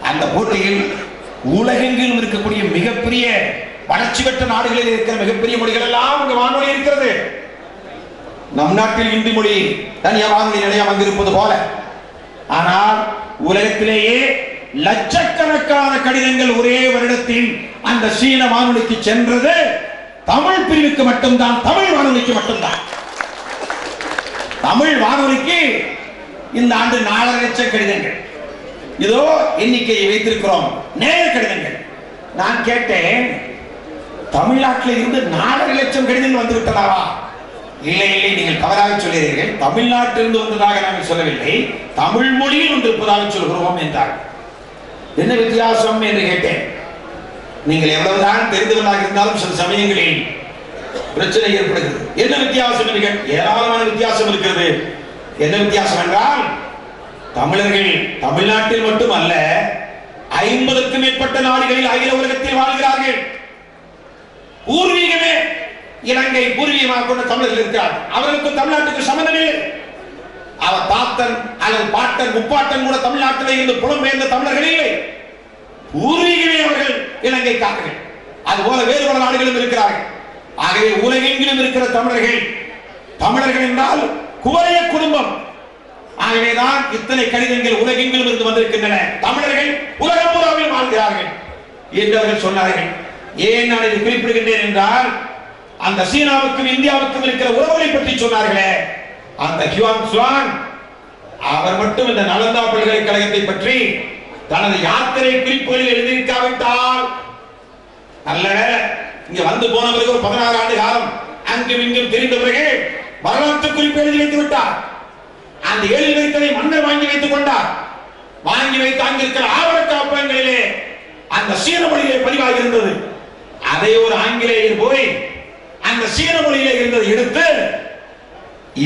[SPEAKER 1] அந்த போட்டியில் உலகெங்கிலும் இருக்கக்கூடிய மிகப்பெரிய வளர்ச்சி பெற்ற நாடுகளில் இருக்கிற மிகப்பெரிய மொழிகள் எல்லாம் அங்கு வானொலி இருக்கிறது. நம் நாட்டில் இந்தி மொழி தனியா வானொலி நிலையம் அங்கிருப்பது போல. ஆனால் உலகத்திலேயே லட்சக்கணக்கான கடிதங்கள் ஒரே வருடத்தில் அந்த சீன வானொலிக்கு சென்றது தமிழ் பிரிவுக்கு மட்டும்தான், தமிழ் வானொலிக்கு மட்டும்தான். தமிழ் வானொலிக்கு இந்த ஆண்டு 4.5 லட்சம் கடிதங்கள் இதோ எண்ணிக்கையை வைத்திருக்கிறோம், நேயர் கடிதங்கள். நான் கேட்டேன், தமிழ்நாட்டில் இருந்து 4.5 லட்சம் கடிதங்கள் வந்து விட்டதாவா? இல்லை இல்லை, நீங்கள் தவறாக சொல்கிறீர்கள். தமிழ்நாட்டிலிருந்து வந்ததாக நாங்கள் சொல்லவில்லை, தமிழ் மொழியில் வந்திருப்பதாக சொல்கிறோம் என்றார். என்ன வித்தியாசம் என்று கேட்டேன். நீங்கள் எவ்வளவுதான் தெரிந்தவர்களாக இருந்தாலும் சில சமயங்களில் பிரச்சனை ஏற்படுகிறது. என்ன வித்தியாசம் என்று ஏராளமான வித்தியாசம் இருக்கிறது. என்ன வித்தியாசம் என்றால், தமிழர்கள் தமிழ்நாட்டில் மட்டுமல்ல 50க்கும் மேற்பட்ட மேற்பட்ட நாடுகளில் அகில உலகத்தில் வாழ்கிறார்கள். பூர்வீகமே இலங்கை பூர்வீகமாக கொண்ட தமிழர்கள் இருக்கிறார். அவர்களுக்கு தமிழ்நாட்டுக்கு சம்பந்தம் இல்லை. அவர் தாத்தன் அல்லது பாட்டன் முப்பாட்டன் கூட தமிழ்நாட்டில் இருந்து புலம்பெயர்ந்த தமிழர்கள் இல்லை. பூர்வீகமே அவர்கள் இலங்கைக்காரர்கள். அதுபோல வேறு பல நாடுகளும் இருக்கிறார்கள். ஆகவே உலகெங்கிலும் இருக்கிற தமிழர்கள் என்றால் குவளைய குடும்பம். ஆகவேதான் இத்தனை கடிதங்கள் உலகெங்கிலும் இருந்து வந்திருக்கின்றன. தமிழர்கள் உலகம் பூராவில் வாழ்கிறார்கள் என்று அவர்கள் சொன்னார்கள். ஏன் நான் இதை குறிப்பிடுகின்றேன் என்றால், அந்த சீனாவுக்கும் இந்தியாவுக்கும் இருக்கிற உறவுகளை பற்றி சொன்னார்களே, அந்த ஹுவான் சுவாங் அவர் மட்டும் இந்த நலந்தா பல்கலைக்கழகத்தை பற்றி தனது யாத்திரை குறிப்புகளில் எழுதியிருக்காவிட்டால் நல்ல இங்க வந்து போன பிறகு ஒரு 16 ஆண்டு காலம் அங்கும் இங்கும் தெரிந்த பிறகு வரலாற்று குறிப்பு எழுதி வைத்து விட்டார். அந்த எழுதி வைத்ததை மன்னர் வாங்கி வைத்துக் கொண்டார். வாங்கி வைத்து அங்கிருக்கிற ஆவண காப்பகங்களிலே அந்த சீன மொழியிலே பதிவாகி இருந்தது. அதை ஒரு ஆங்கிலேயர் போய் அந்த சீன மொழியிலே இருந்ததை எடுத்து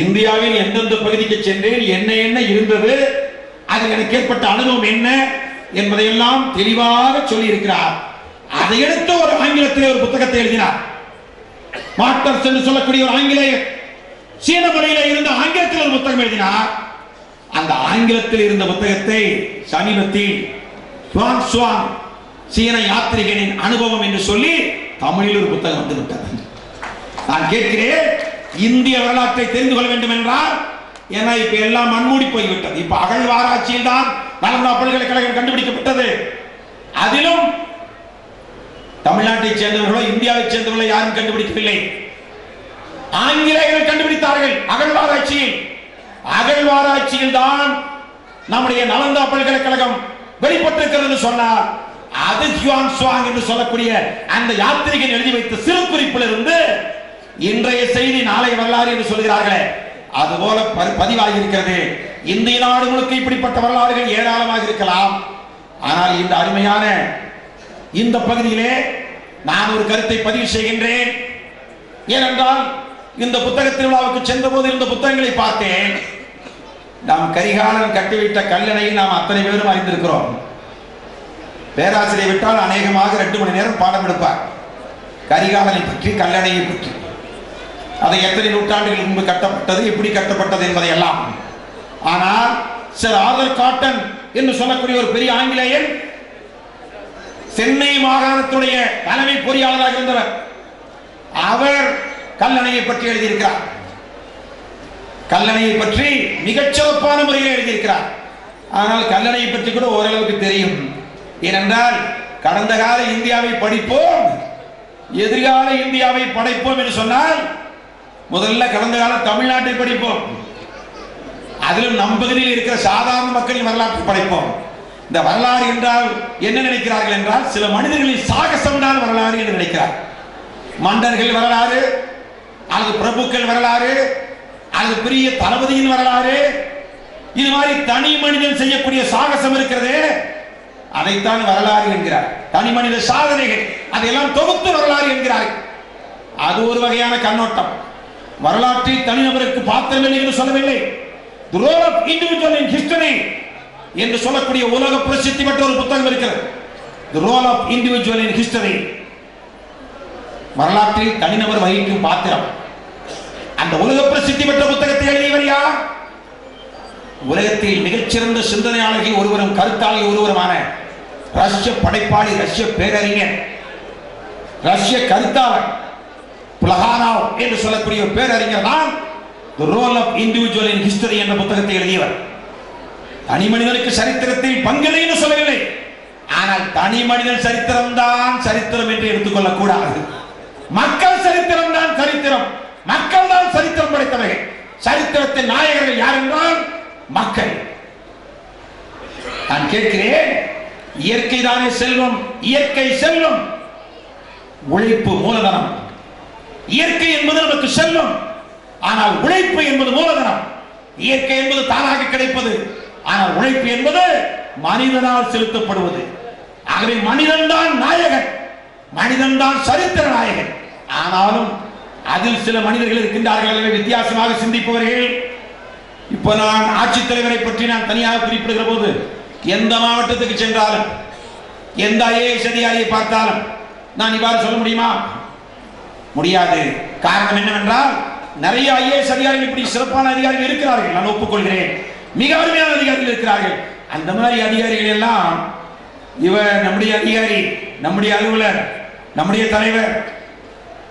[SPEAKER 1] இந்தியாவில் எந்தெந்த பகுதிக்கு சென்றேன், என்ன என்ன இருந்தது, அதில் எனக்கு ஏற்பட்ட அனுபவம் என்ன என்பதையெல்லாம் தெளிவாக சொல்லி இருக்கிறார். அதை எடுத்து ஒரு ஆங்கிலத்திலே ஒரு புத்தகத்தை எழுதினார். மார்டர்ஸ் என்று சொல்லக்கூடிய ஒரு ஆங்கிலேயர் சீன மொழியில இருந்த ஆங்கிலத்தில் ஒரு புத்தகம் எழுதினார். அந்த ஆங்கிலத்தில் இருந்த புத்தகத்தை சமீபத்தில் ஹுவான் சுவாங் சீன யாத்ரிகனின் அனுபவம் என்று சொல்லி தமிழில் ஒரு புத்தகம் வந்து விட்டது. நான் கேட்கிறேன், இந்திய வரலாற்றை தெரிந்து கொள்ள வேண்டும் என்றால், ஏன்னா இப்ப எல்லாம் மண்மூடி போய்விட்டது. இப்ப அகழ்வாராய்ச்சியில் தான் நலந்தா பல்கலைக்கழகம் கண்டுபிடிக்கப்பட்டது. அதிலும் தமிழ்நாட்டை சேர்ந்தவர்களோ இந்தியாவை சேர்ந்தவர்களோ யாரும் கண்டுபிடிக்கவில்லை. ஆங்கிலேயர்கள் கண்டுபிடித்தார்கள். அகழ்வாராய்ச்சியில் தான் நம்முடைய நலந்தா பல்கலைக்கழகம் வெளிப்பட்டிருக்கிறது சொன்னார். அது ஹுவான் சுவாங் என்று சொல்லக்கூடிய அந்த யாத்திரிகன் எழுதி வைத்த சிறு குறிப்பில் இருந்து இன்றைய செய்தி நாளை வரலாறு என்று சொல்கிறார்களே, அதுபோல பதிவாகி இருக்கிறது. இந்திய நாடு முழுக்க இப்படிப்பட்ட வரலாறுகள் ஏராளமாக இருக்கலாம். ஆனால் இந்த அருமையான இந்த பகுதியிலே நான் ஒரு கருத்தை பதிவு செய்கின்றேன். ஏனென்றால் இந்த புத்தக திருவிழாவுக்கு சென்ற போது இந்த புத்தகங்களை பார்த்தேன். நாம் கரிகாலன் கட்டிவிட்ட கல்லணையை நாம் அத்தனை பேரும் அறிந்திருக்கிறோம். பேராசிரியர் விட்டால் அநேகமாக 2 மணி நேரம் பாடம் எடுப்பார். கரிகாலனை பற்றி, கல்லணையை பற்றி, அதை எத்தனை நூற்றாண்டுகள் முன்பு கட்டப்பட்டது, எப்படி கட்டப்பட்டது என்பதை எல்லாம். ஆனால் சர் ஆர்தர் காட்டன் என்று சொல்லக்கூடிய ஒரு பெரிய ஆங்கிலேயர் சென்னை மாகாணத்துடைய தலைமை பொறியாளராக இருந்தவர். அவர் கல்லணையை பற்றி எழுதியிருக்கிறார். கல்லணையை பற்றி மிகச் சிறப்பான முறையில் எழுதியிருக்கிறார். ஆனால் கல்லணையை பற்றி கூட ஓரளவுக்கு தெரியும். ஏனென்றால் கடந்த கால இந்தியாவை படிப்போம், எதிர்கால இந்தியாவை படைப்போம் என்று சொன்னால் முதல்ல கடந்த கால தமிழ்நாட்டை படிப்போம். அதிலும் நம் பகுதியில் இருக்கிற சாதாரண மக்களின் வரலாற்றை படைப்போம். இந்த வரலாறு என்றால் என்ன நினைக்கிறார்கள் என்றால், சில மனிதர்களின் சாகசம் தான் வரலாறு என்று நினைக்கிறார். மன்னர்கள் வரலாறு, அல்லது பிரபுக்கள் வரலாறு, அல்லது பெரிய தளபதியின் வரலாறு, இது மாதிரி தனி மனிதன் செய்யக்கூடிய சாகசம் இருக்கிறதே, அதைத்தான் வரலாறு என்கிறார். தனி மனித சாதனைகள் அதையெல்லாம் தொகுத்து வரலாறு என்கிறார்கள். அது ஒரு வகையான கண்ணோட்டம். வரலாற்றில் தனிநபருக்கு பாத்திரமில்லை என்று சொல்லவில்லை. The role of individual in history என்று சொல்லக்கூடிய உலக பிரசித்தி பெற்ற ஒரு புத்தகம் இருக்கிறது. The role of individual in history. வரலாற்றில் தனிநபர் வகிக்கும் பாத்திரம். அந்த உலக பிரசித்தி பெற்ற புத்தகத்தை எழுதியவர் யார்? உலகத்தில் மிகச்சிறந்த சிந்தனையாளர்கள் ஒருவரும் கருத்தாளி ஒருவருமான ரஷ்ய படைப்பாளி, ரஷ்ய பேரறிஞர், ரஷ்ய கருத்தாளர் புலகானோவ் என்று சொல்லக்கூடிய பேரறிஞர் தான் The Role of Individual in History என்ற புத்தகத்தை எழுதியவர். தனி மனிதனுக்கு சரித்திரத்தில் பங்கில்லை என்று சொல்லவில்லை. ஆனால் தனி மனிதன் சரித்திரம் தான் சரித்திரம் என்று எடுத்துக்கொள்ளக் கூடாது. மக்கள் சரித்திரம் தான் சரித்திரம். மக்கள் தான் சரித்திரம் படைத்தவர்கள். சரித்திரத்தின் நாயகர்கள் யார் என்றால் மக்கள். நான் கேட்கிறேன், இயற்கை தானே செல்வம்? இயற்கை செல்வம், உழைப்பு மூலதனம். இயற்கை என்பது நமக்கு செல்வம், ஆனால் உழைப்பு என்பது மூலதனம். இயற்கை என்பது தானாக கிடைப்பது, ஆனால் உழைப்பு என்பது மனிதனால் செலுத்தப்படுவது. ஆகவே மனிதன் தான் நாயகன், மனிதன் தான் சரித்திர நாயகன். ஆனாலும் அதில் சில மனிதர்கள் இருக்கின்றார்கள் வித்தியாசமாக சிந்திப்பவர்கள். இப்ப நான் ஆட்சித்தலைவரை பற்றி நான் தனியாக குறிப்பிடுகிற போது, எந்த மாவட்டத்துக்கு சென்றாலும் எந்த ஐஏஎஸ் அதிகாரியை பார்த்தாலும் நான் இவ்வாறு சொல்ல முடியுமா? முடியாது. காரணம் என்னவென்றால் நிறைய ஐஏஎஸ் அதிகாரிகள் இப்படி சிறப்பான அதிகாரிகள் இருக்கிறார்கள், நான் ஒப்புக்கொள்கிறேன். மிக அருமையான அதிகாரிகள் இருக்கிறார்கள். அந்த மாதிரி அதிகாரிகள் எல்லாம் இவர் நம்முடைய அதிகாரி, நம்முடைய அலுவலர், நம்முடைய தலைவர்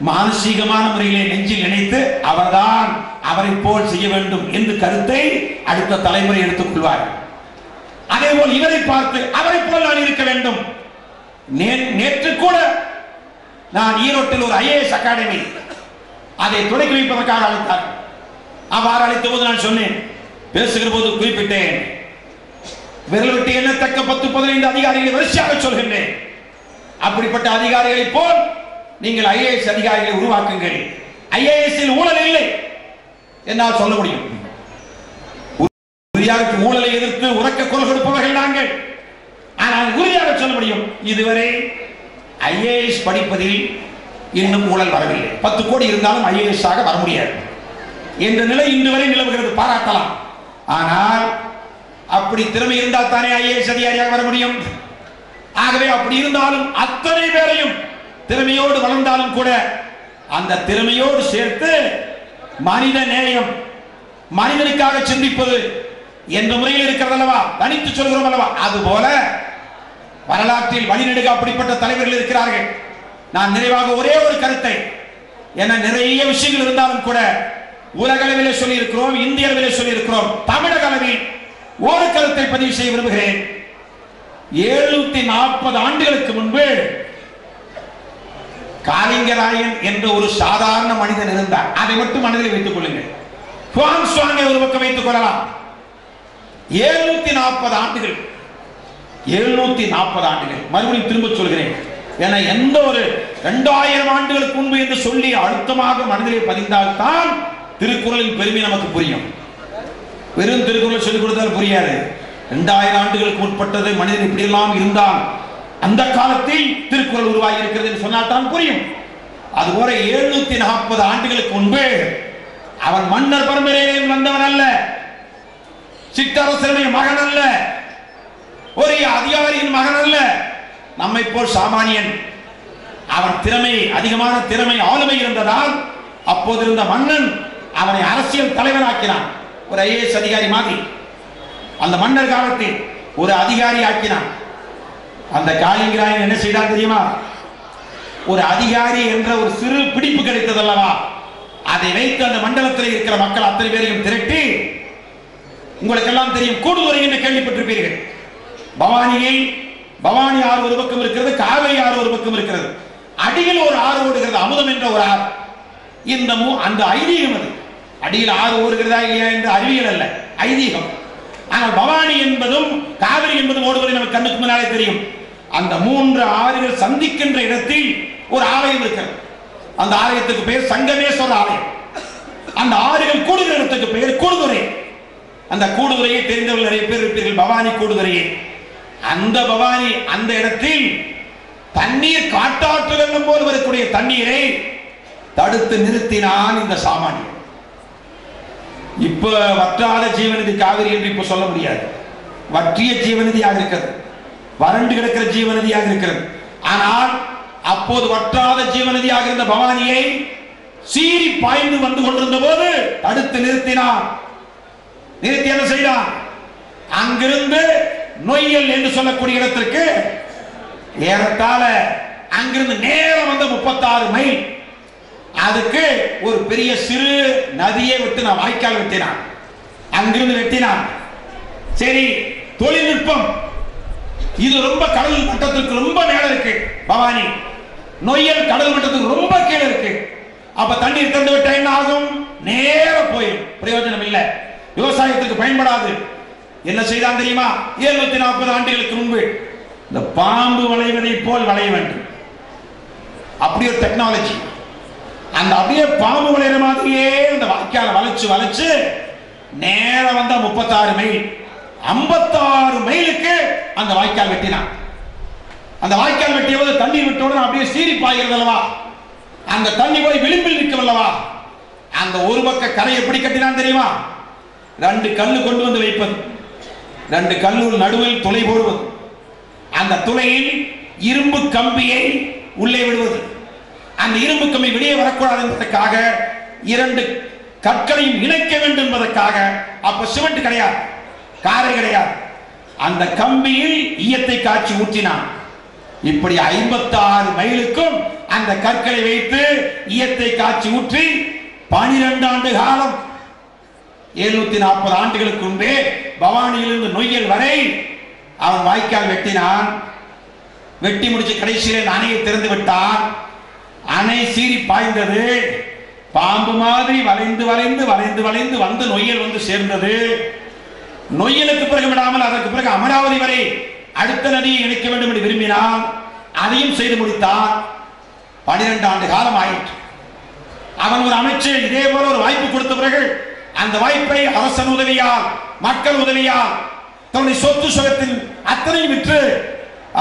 [SPEAKER 1] மானசீகமான முறையிலே நெஞ்சில் நினைத்து அவர்தான் அவரை போல் செய்ய வேண்டும் என்று கருத்தை அடுத்த தலைமுறை எடுத்துக் கொள்வார். அதே போல் இவரை பார்த்து அவரை போல் நான் இருக்க வேண்டும். நேற்று கூட நான் ஈரோட்டில் ஒரு ஐஏஎஸ் அகாடமி அதை தொடங்கி வைப்பதற்காக அழைத்தார். அவ்வாறு அழைத்த போது நான் சொன்னேன், பேசுகிற போது குறிப்பிட்டேன், விரல் விட்டு எண்ணத்தக்க 10-15 அதிகாரிகளை வரிசையாக சொல்கின்றேன். அப்படிப்பட்ட அதிகாரிகளை போல் நீங்கள் ஐஏஎஸ் அதிகாரிகளை உருவாக்குங்கள். ஐஏஎஸ் ஊழல் இல்லை என்னால் சொல்ல முடியும். உறுதியாக ஊழலை எதிர்த்து உறக்க குரல் கொடுப்பவர்கள் நாங்கள். ஆனால் உறுதியாக சொல்ல முடியும், இதுவரை ஐஏஎஸ் படிப்பதில் இன்னும் ஊழல் வரவில்லை. 10 கோடி இருந்தாலும் ஐஏஎஸ் ஆக வர முடியாது என்ற நிலை இன்று வரை நிலவுகிறது. பாராட்டலாம். ஆனால் அப்படி திறமை இருந்தால் தானே ஐஏஎஸ் அதிகாரியாக வர முடியும். ஆகவே அப்படி இருந்தாலும் அத்தனை பேரையும் திறமையோடு வளர்ந்தாலும் கூட அந்த திறமையோடு சேர்த்து மனித நேயம், மனிதனுக்காக சிந்திப்பது என்ற முறையில் இருக்கிறது அல்லவா, தனித்து சொல்கிறோம் அல்லவா, அதுபோல வரலாற்றில் வழிநெடுக அப்படிப்பட்ட தலைவர்கள் இருக்கிறார்கள். நான் நிறைவாக ஒரே ஒரு கருத்தை, என நிறைய விஷயங்கள் இருந்தாலும் கூட உலக அளவிலே சொல்லி இருக்கிறோம், இந்திய அளவிலே சொல்லி இருக்கிறோம், தமிழக அளவில் ஒரு கருத்தை பதிவு செய்ய விரும்புகிறேன். 740 ஆண்டுகளுக்கு முன்பு காலிங்கராயன் என்ற ஒரு சாதாரண மனிதன் இருந்தார். அதை மட்டும் மனதில் வைத்துக் கொள்ளுங்கள். ஒரு பக்கம் வைத்துக் கொள்ளலாம். 740 ஆண்டுகள், 740 ஆண்டுகள், மறுபடியும் திரும்ப சொல்கிறேன், என எந்த ஒரு 2000 ஆண்டுகளுக்கு முன்பு என்று சொல்லி அழுத்தமாக மனதிலே பதிந்தால் தான் திருக்குறளின் பெருமை நமக்கு புரியும். வெறும் திருக்குறள் சொல்லிக் கொடுத்தால் புரியாது. 2000 ஆண்டுகளுக்கு முற்பட்டது மனிதன் இப்படி எல்லாம் இருந்தான், அந்த காலத்தில் திருக்குறள் உருவாகி இருக்கிறது என்று சொன்னால் தான் புரியும். அதுபோல 740 ஆண்டுகளுக்கு முன்பு அவன் மன்னர் பரம்பரையில் வந்தவன் அல்ல, சிற்றரசனுடைய மகன் அல்ல, ஒரு அதிகாரியின் மகன் அல்ல, நம்மை போல் சாமானியன். அவன் திறமை, அதிகமான திறமை, ஆளுமை இருந்ததால் அப்போது இருந்த மன்னன் அவனை அரசியல் தலைவனாக்கினான். ஒரு ஐஏஎஸ் அதிகாரி மாதிரி அந்த மன்னர் காலத்தில் ஒரு அதிகாரி ஆக்கினான். அந்த காலிங்கராயன் என்ன செய்தான் தெரியுமா? ஒரு அதிகாரி என்ற ஒரு சிறு பிடிப்பு கிடைத்தது அல்லவா, அதை வைத்து அந்த மண்டலத்தில் இருக்கிற மக்கள் அத்தனை பேரையும் திரட்டி, உங்களுக்கெல்லாம் தெரியும், கூடுதுறை என்று கேள்விப்பட்டிருப்பீர்கள். பவானி ஆறு ஒரு பக்கம் இருக்கிறது, காவிரி ஆறு ஒரு பக்கம் இருக்கிறது, அடியில் ஒரு ஆறு ஓடுகிறது, அமுதம் என்ற ஒரு ஆறு. இந்த அந்த ஐதீகம், அது அடியில் ஆறு ஓடுகிறதா இல்லையா என்று அறிவியல் அல்ல, ஐதீகம். ஆனால் பவானி என்பதும் காவிரி என்பதும் ஓடுவதை நமக்கு கண்ணுக்கு முன்னாலே தெரியும். அந்த 3 ஆறுகள் சந்திக்கின்ற இடத்தில் ஒரு ஆலயம் இருக்கிறது. அந்த ஆலயத்துக்கு பெயர் சங்கமேஸ்வரர் ஆலயம். அந்த ஆறுகள் கூடுகிற இடத்துக்கு பெயர் கூடுதுறை. அந்த கூடுதுறையை தெரிந்தவர்கள் நிறைய பேர் இருப்பீர்கள், பவானி கூடுதுறையை. அந்த பவானி அந்த இடத்தில் தண்ணீர் காட்டாற்று வெள்ளம் போல் வரக்கூடிய தண்ணீரை தடுத்து நிறுத்தினான் இந்த சாமானியன். இப்ப வற்றாத ஜீவநதி காவிரி என்று இப்ப சொல்ல முடியாது. வற்றிய ஜீவநதியாக இருக்கிறது, வறண்டு கிடக்கிற ஜீவநதியாக இருக்கிறது. ஆனால் அப்போது வற்றாத ஜீவநதியாக இருந்த பவானியை சீறி பாய்ந்து வந்து கொண்டிருந்த போது தடுத்து நிறுத்தினான். நிறுத்தி என்ன செய்தான்? அங்கிருந்து நொய்யல் என்று சொல்லக்கூடிய இடத்திற்கு ஏறத்தாழ அங்கிருந்து நேரம் வந்த 36 மைல், அதுக்கு ஒரு பெரிய சிறு நதியை விட்டு நான் வாய்க்கால் வெட்டினான். அங்கிருந்து வெட்டினான். சரி, தொழில்நுட்பம் இது ரொம்ப கடல் மட்டத்திற்கு ரொம்ப மேல இருக்கு. பவானி நொய்யல் கடல் மட்டத்துக்கு ரொம்ப கீழே இருக்கு. அப்ப தண்ணீர் திறந்து விட்டா என்ன ஆகும்? நேர போயிடும், பிரயோஜனம் இல்லை, விவசாயத்துக்கு பயன்படாது. என்ன செய்தான் தெரியுமா? 740 ஆண்டுகளுக்கு முன்பு இந்த பாம்பு வளைவதை போல் வளைய வேண்டும், அப்படி ஒரு டெக்னாலஜி. அந்த அப்படியே பாம்பு வளைகிற மாதிரியே அந்த வாய்க்கால வளைச்சு வளைச்சு நேரம் வந்தா 36 மைல், 56 மைலுக்கு அந்த வாய்க்கால் வெட்டினான். அந்த வாய்க்கால் வெட்டிய போது தண்ணீர் விட்டவுடன் அப்படியே சீறி பாய்கிறது அல்லவா, அந்த தண்ணி போய் விளிம்பில் நிற்கும் அல்லவா. அந்த ஒரு பக்க கரை எப்படி கட்டினான் தெரியுமா? 2 கல்லு கொண்டு வந்து வைப்பது, 2 கல்லு நடுவில் துளை போடுவது, அந்த துளையில் இரும்பு கம்பியை உள்ளே விடுவது. அந்த இரும்பு கம்பி வெளியே வரக்கூடாது என்பதற்காக 2 கற்களையும் இணைக்க வேண்டும் என்பதற்காக, அப்ப சிமெண்ட் கிடையாது, காரை கிடையாது, அந்த கம்பியில் ஈயத்தை காய்ச்சி ஊற்றினான். இப்படி 56 மைலுக்கும் அந்த கற்களை வைத்து ஈயத்தை காய்ச்சி ஊற்றி 12 ஆண்டு காலம், 740 ஆண்டுகளுக்கு முன்பே பவானியிலிருந்து நொய்யல் வரை அவன் வாய்க்கால் வெட்டினான். வெட்டி முடிச்சு கடைசியில் அணையை திறந்து விட்டான். அணை சீறி பாய்ந்தது. பாம்பு மாதிரி வளைந்து வளைந்து வளைந்து வளைந்து வந்து நொய்யல் வந்து சேர்ந்தது. நொய்யலுக்கு பிறகு விடாமல் அதற்கு பிறகு அமராவதி வரை அடுத்த நதியை இணைக்க வேண்டும் என்று விரும்பினான். அதையும் செய்து முடித்தான். 12 ஆண்டு காலம் ஆயிற்று. அவன் ஒரு அமைச்சர் இதே போல ஒரு வாய்ப்பு கொடுத்த பிறகு அந்த வாய்ப்பை அரசன் உதவியால், மக்கள் உதவியால், தன்னுடைய சொத்து சுகத்தில் அத்தனையும் விற்று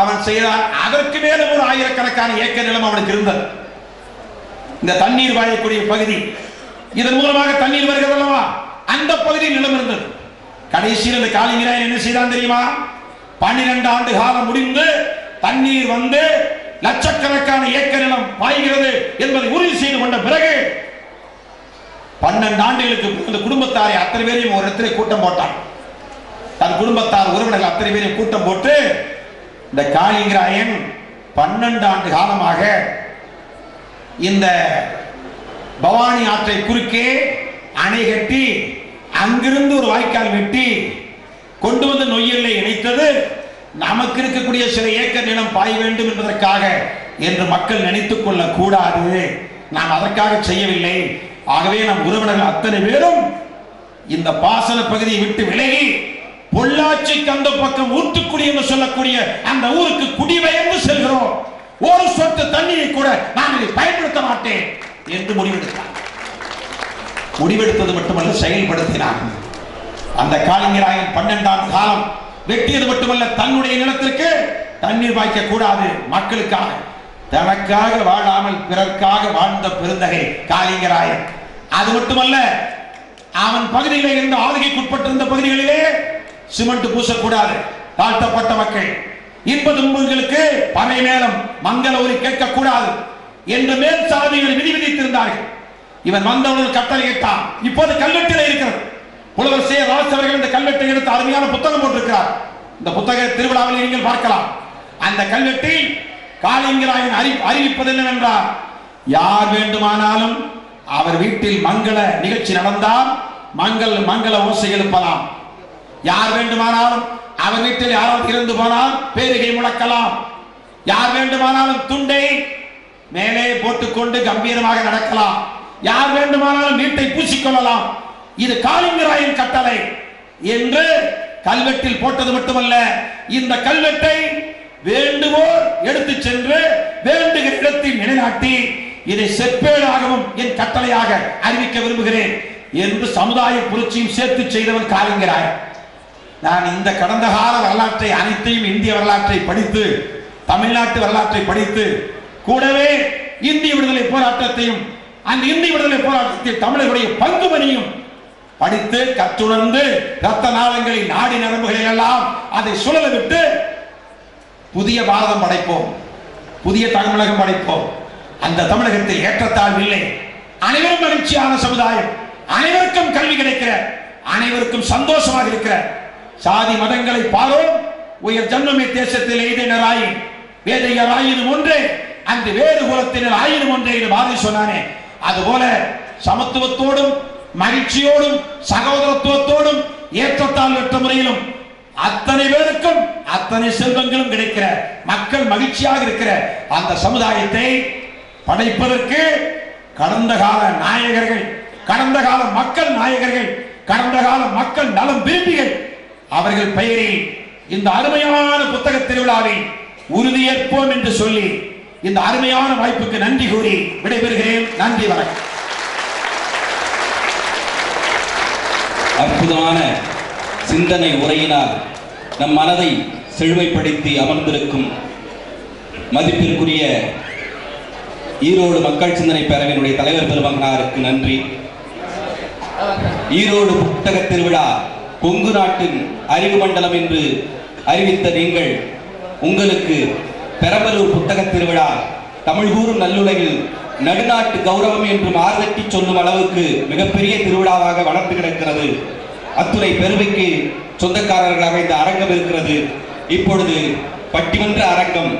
[SPEAKER 1] அவன் செய்தான். அதற்கு மேலும் ஒரு ஆயிரக்கணக்கான ஏக்கர் நிலம் அவனுக்கு இருந்தது. இந்த தண்ணீர் வாயக்கூடிய பகுதி, இதன் மூலமாக தண்ணீர் வருகிறது அல்லவா, அந்த பகுதியில் நிலம் இருந்தது. கடைசியில் இந்த காளிங்கராயன் என்ன செய்தான் தெரியுமா? 12 ஆண்டு காலம் முடிந்து தண்ணீர் வந்து லட்சக்கணக்கான ஏக்கர் நிலம் பாய்கிறது என்பதை உறுதி செய்து கொண்ட பிறகு 12 ஆண்டுகளுக்கு இந்த குடும்பத்தாரை அத்தனை பேரையும் ஒரு இடத்துல கூட்டம் போட்டான். தன் குடும்பத்தார் உறவினர்கள் அத்தனை பேரையும் கூட்டம் போட்டு, இந்த காளிங்கராயன் 12 ஆண்டு காலமாக இந்த பவானி ஆற்றை குறுக்கே அணை கட்டி அங்கிருந்து ஒரு வாய்க்கால் வெட்டி கொண்டு வந்து நொய்யலை இணைத்தது நமக்கு இருக்கக்கூடிய சில ஏக்கர் நிலம் பாய வேண்டும் என்பதற்காக என்று மக்கள் நினைத்துக் கொள்ள கூடாது. நாம் அதற்காக செய்யவில்லை. ஆகவே நம் உறவினர்கள் அத்தனை பேரும் இந்த பாசன பகுதியை விட்டு விலகி பொள்ளாச்சிக்கு அந்த பக்கம் ஊத்துக்குடி என்று சொல்லக்கூடிய அந்த ஊருக்கு குடிபெயர்ந்து செல்கிறோம். ஒரு சொட்டு தண்ணீரை கூட நான் இதை பயன்படுத்த மாட்டேன் என்று முடிவெடுத்தார். முடிவெடுத்தது மட்டுமல்ல, செயல்படுத்தினார். அந்த காளிங்கராயன் 12 ஆண்டு காலம் வெட்டியது மட்டுமல்ல, தன்னுடைய நிலத்திற்கு தண்ணீர் பாய்க்க கூடாது, மக்களுக்காக, தனக்காக வாழாமல் பிறர்க்காக வாழ்ந்த பெருந்தகை காளிங்கராயன். அது மட்டுமல்ல, அவன் பகுதியிலே இருந்த ஆளுகைக்குட்பட்டிருந்த பகுதிகளிலே சிமெண்ட் பூசக்கூடாது, தாழ்த்தப்பட்ட மக்கள், இன்ப துன்பங்களுக்கு பறை மேளம் மங்கள ஒலி கேட்கக்கூடாது என்று மேல் சாதிகள் விதி விதித்திருந்தார்கள். இவன் வந்தவர்கள் கட்டளை இட்டான். இப்போது கல்வெட்டில் இருக்கிறது. புலவர் சே. ராஜ் அவர்கள் இந்த கல்வெட்டை எடுத்து அருமையான புத்தகம் போட்டிருக்கிறார். இந்த புத்தக திருவிழாவில் நீங்கள் பார்க்கலாம். அந்த கல்வெட்டில் காளிங்கராயன் அறிவிப்பது என்னவென்றால், யார் வேண்டுமானாலும் அவர் வீட்டில் மங்கள நிகழ்ச்சி நடந்தால் மங்கள ஓசை எழுப்பலாம். யார் வேண்டுமானாலும் அவர் வீட்டில் யாராவது இறந்து போனால் பேரிகை முழக்கலாம். யார் வேண்டுமானாலும் துண்டை மேலே போட்டுக்கொண்டு கம்பீரமாக நடக்கலாம். யார் வேண்டுமானாலும் வீட்டை பூசிக்கொள்ளலாம். இது காளிங்கராயன் கட்டளை என்று கல்வெட்டில் போட்டது மட்டுமல்ல, இந்த கல்வெட்டை வேண்டுவோர் எடுத்து சென்று வேண்டுகிற இடத்தில் நிலைநாட்டி இதை செப்பேடாகவும் என் கட்டளையாக அறிவிக்க விரும்புகிறேன் என்று சமுதாய புரட்சியும் சேர்த்து செய்தவன் காளிங்கராயன். நான் இந்த கடந்த கால வரலாற்றை அனைத்தையும், இந்திய வரலாற்றை படித்து, தமிழ்நாட்டு வரலாற்றை படித்து, கூடவே இந்திய விடுதலை போராட்டத்தையும், அந்த இந்திய விடுதலை போராட்டத்தில் தமிழர்களுடைய பங்குமணியும் படித்து கற்றுணர்ந்து ரத்த நாளங்களில் நாடி நரம்புகளில் எல்லாம் அதை சுழல விட்டு புதிய பாரதம் படைப்போம், புதிய தமிழகம் படைப்போம். அந்த தமிழகத்தில் ஏற்றத்தாழ்வு இல்லை, அனைவரும் மகிழ்ச்சியான சமுதாயம், அனைவருக்கும் கல்வி கிடைக்கிற, அனைவருக்கும் சந்தோஷமாக இருக்கிற, சாதி மதங்களை பாரோம் உயர் ஜன்மமே தேசத்தில் எய்தினராயின் வேதையராயினும் ஒன்றே அந்த வேறு குலத்தினர் ஆயினும் ஒன்றே என்று பாரதி சொன்னானே, அதுபோல சமத்துவத்தோடும் மகிழ்ச்சியோடும் சகோதரத்துவத்தோடும் ஏற்றத்தாழ்வற்ற முறையிலும் அத்தனை பேருக்கும் அத்தனை செல்வங்களும் கிடைக்கிற, மக்கள் மகிழ்ச்சியாக இருக்கிற அந்த சமுதாயத்தை படைப்பதற்கு கடந்த கால நாயகர்கள், கடந்த கால மக்கள் நாயகர்கள், கடந்த கால மக்கள் நலம் விரும்பிகள் அவர்கள் பெயரில் இந்த அருமையான புத்தக திருவிழாவில் உறுதியேற்போம் என்று சொல்லி இந்த அருமையான வாய்ப்புக்கு நன்றி கூறி விடைபெறுகிறேன். நன்றி, வணக்கம்.
[SPEAKER 2] அற்புதமான சிந்தனை உரையினால் நம் மனதை செழுமைப்படுத்தி அமர்ந்திருக்கும் மதிப்பிற்குரிய ஈரோடு மக்கள் சிந்தனை பேரவையினுடைய தலைவர் பெருமகனாருக்கு நன்றி. ஈரோடு புத்தக திருவிழா கொங்கு நாட்டின் அறிவு மண்டலம் என்று அறிவித்த நீங்கள் உங்களுக்கு பெரம்பலூர் புத்தக திருவிழா தமிழ் கூறும் நல்லுலகில் நடுநாட்டு கௌரவம் என்று மார்தட்டி சொல்லும் அளவுக்கு மிகப்பெரிய திருவிழாவாக வளர்ந்து கிடக்கிறது. அத்துணை பெருமைக்கு சொந்தக்காரர்களாக இந்த அரங்கம் இருக்கிறது. இப்பொழுது பட்டிமன்ற அரங்கம்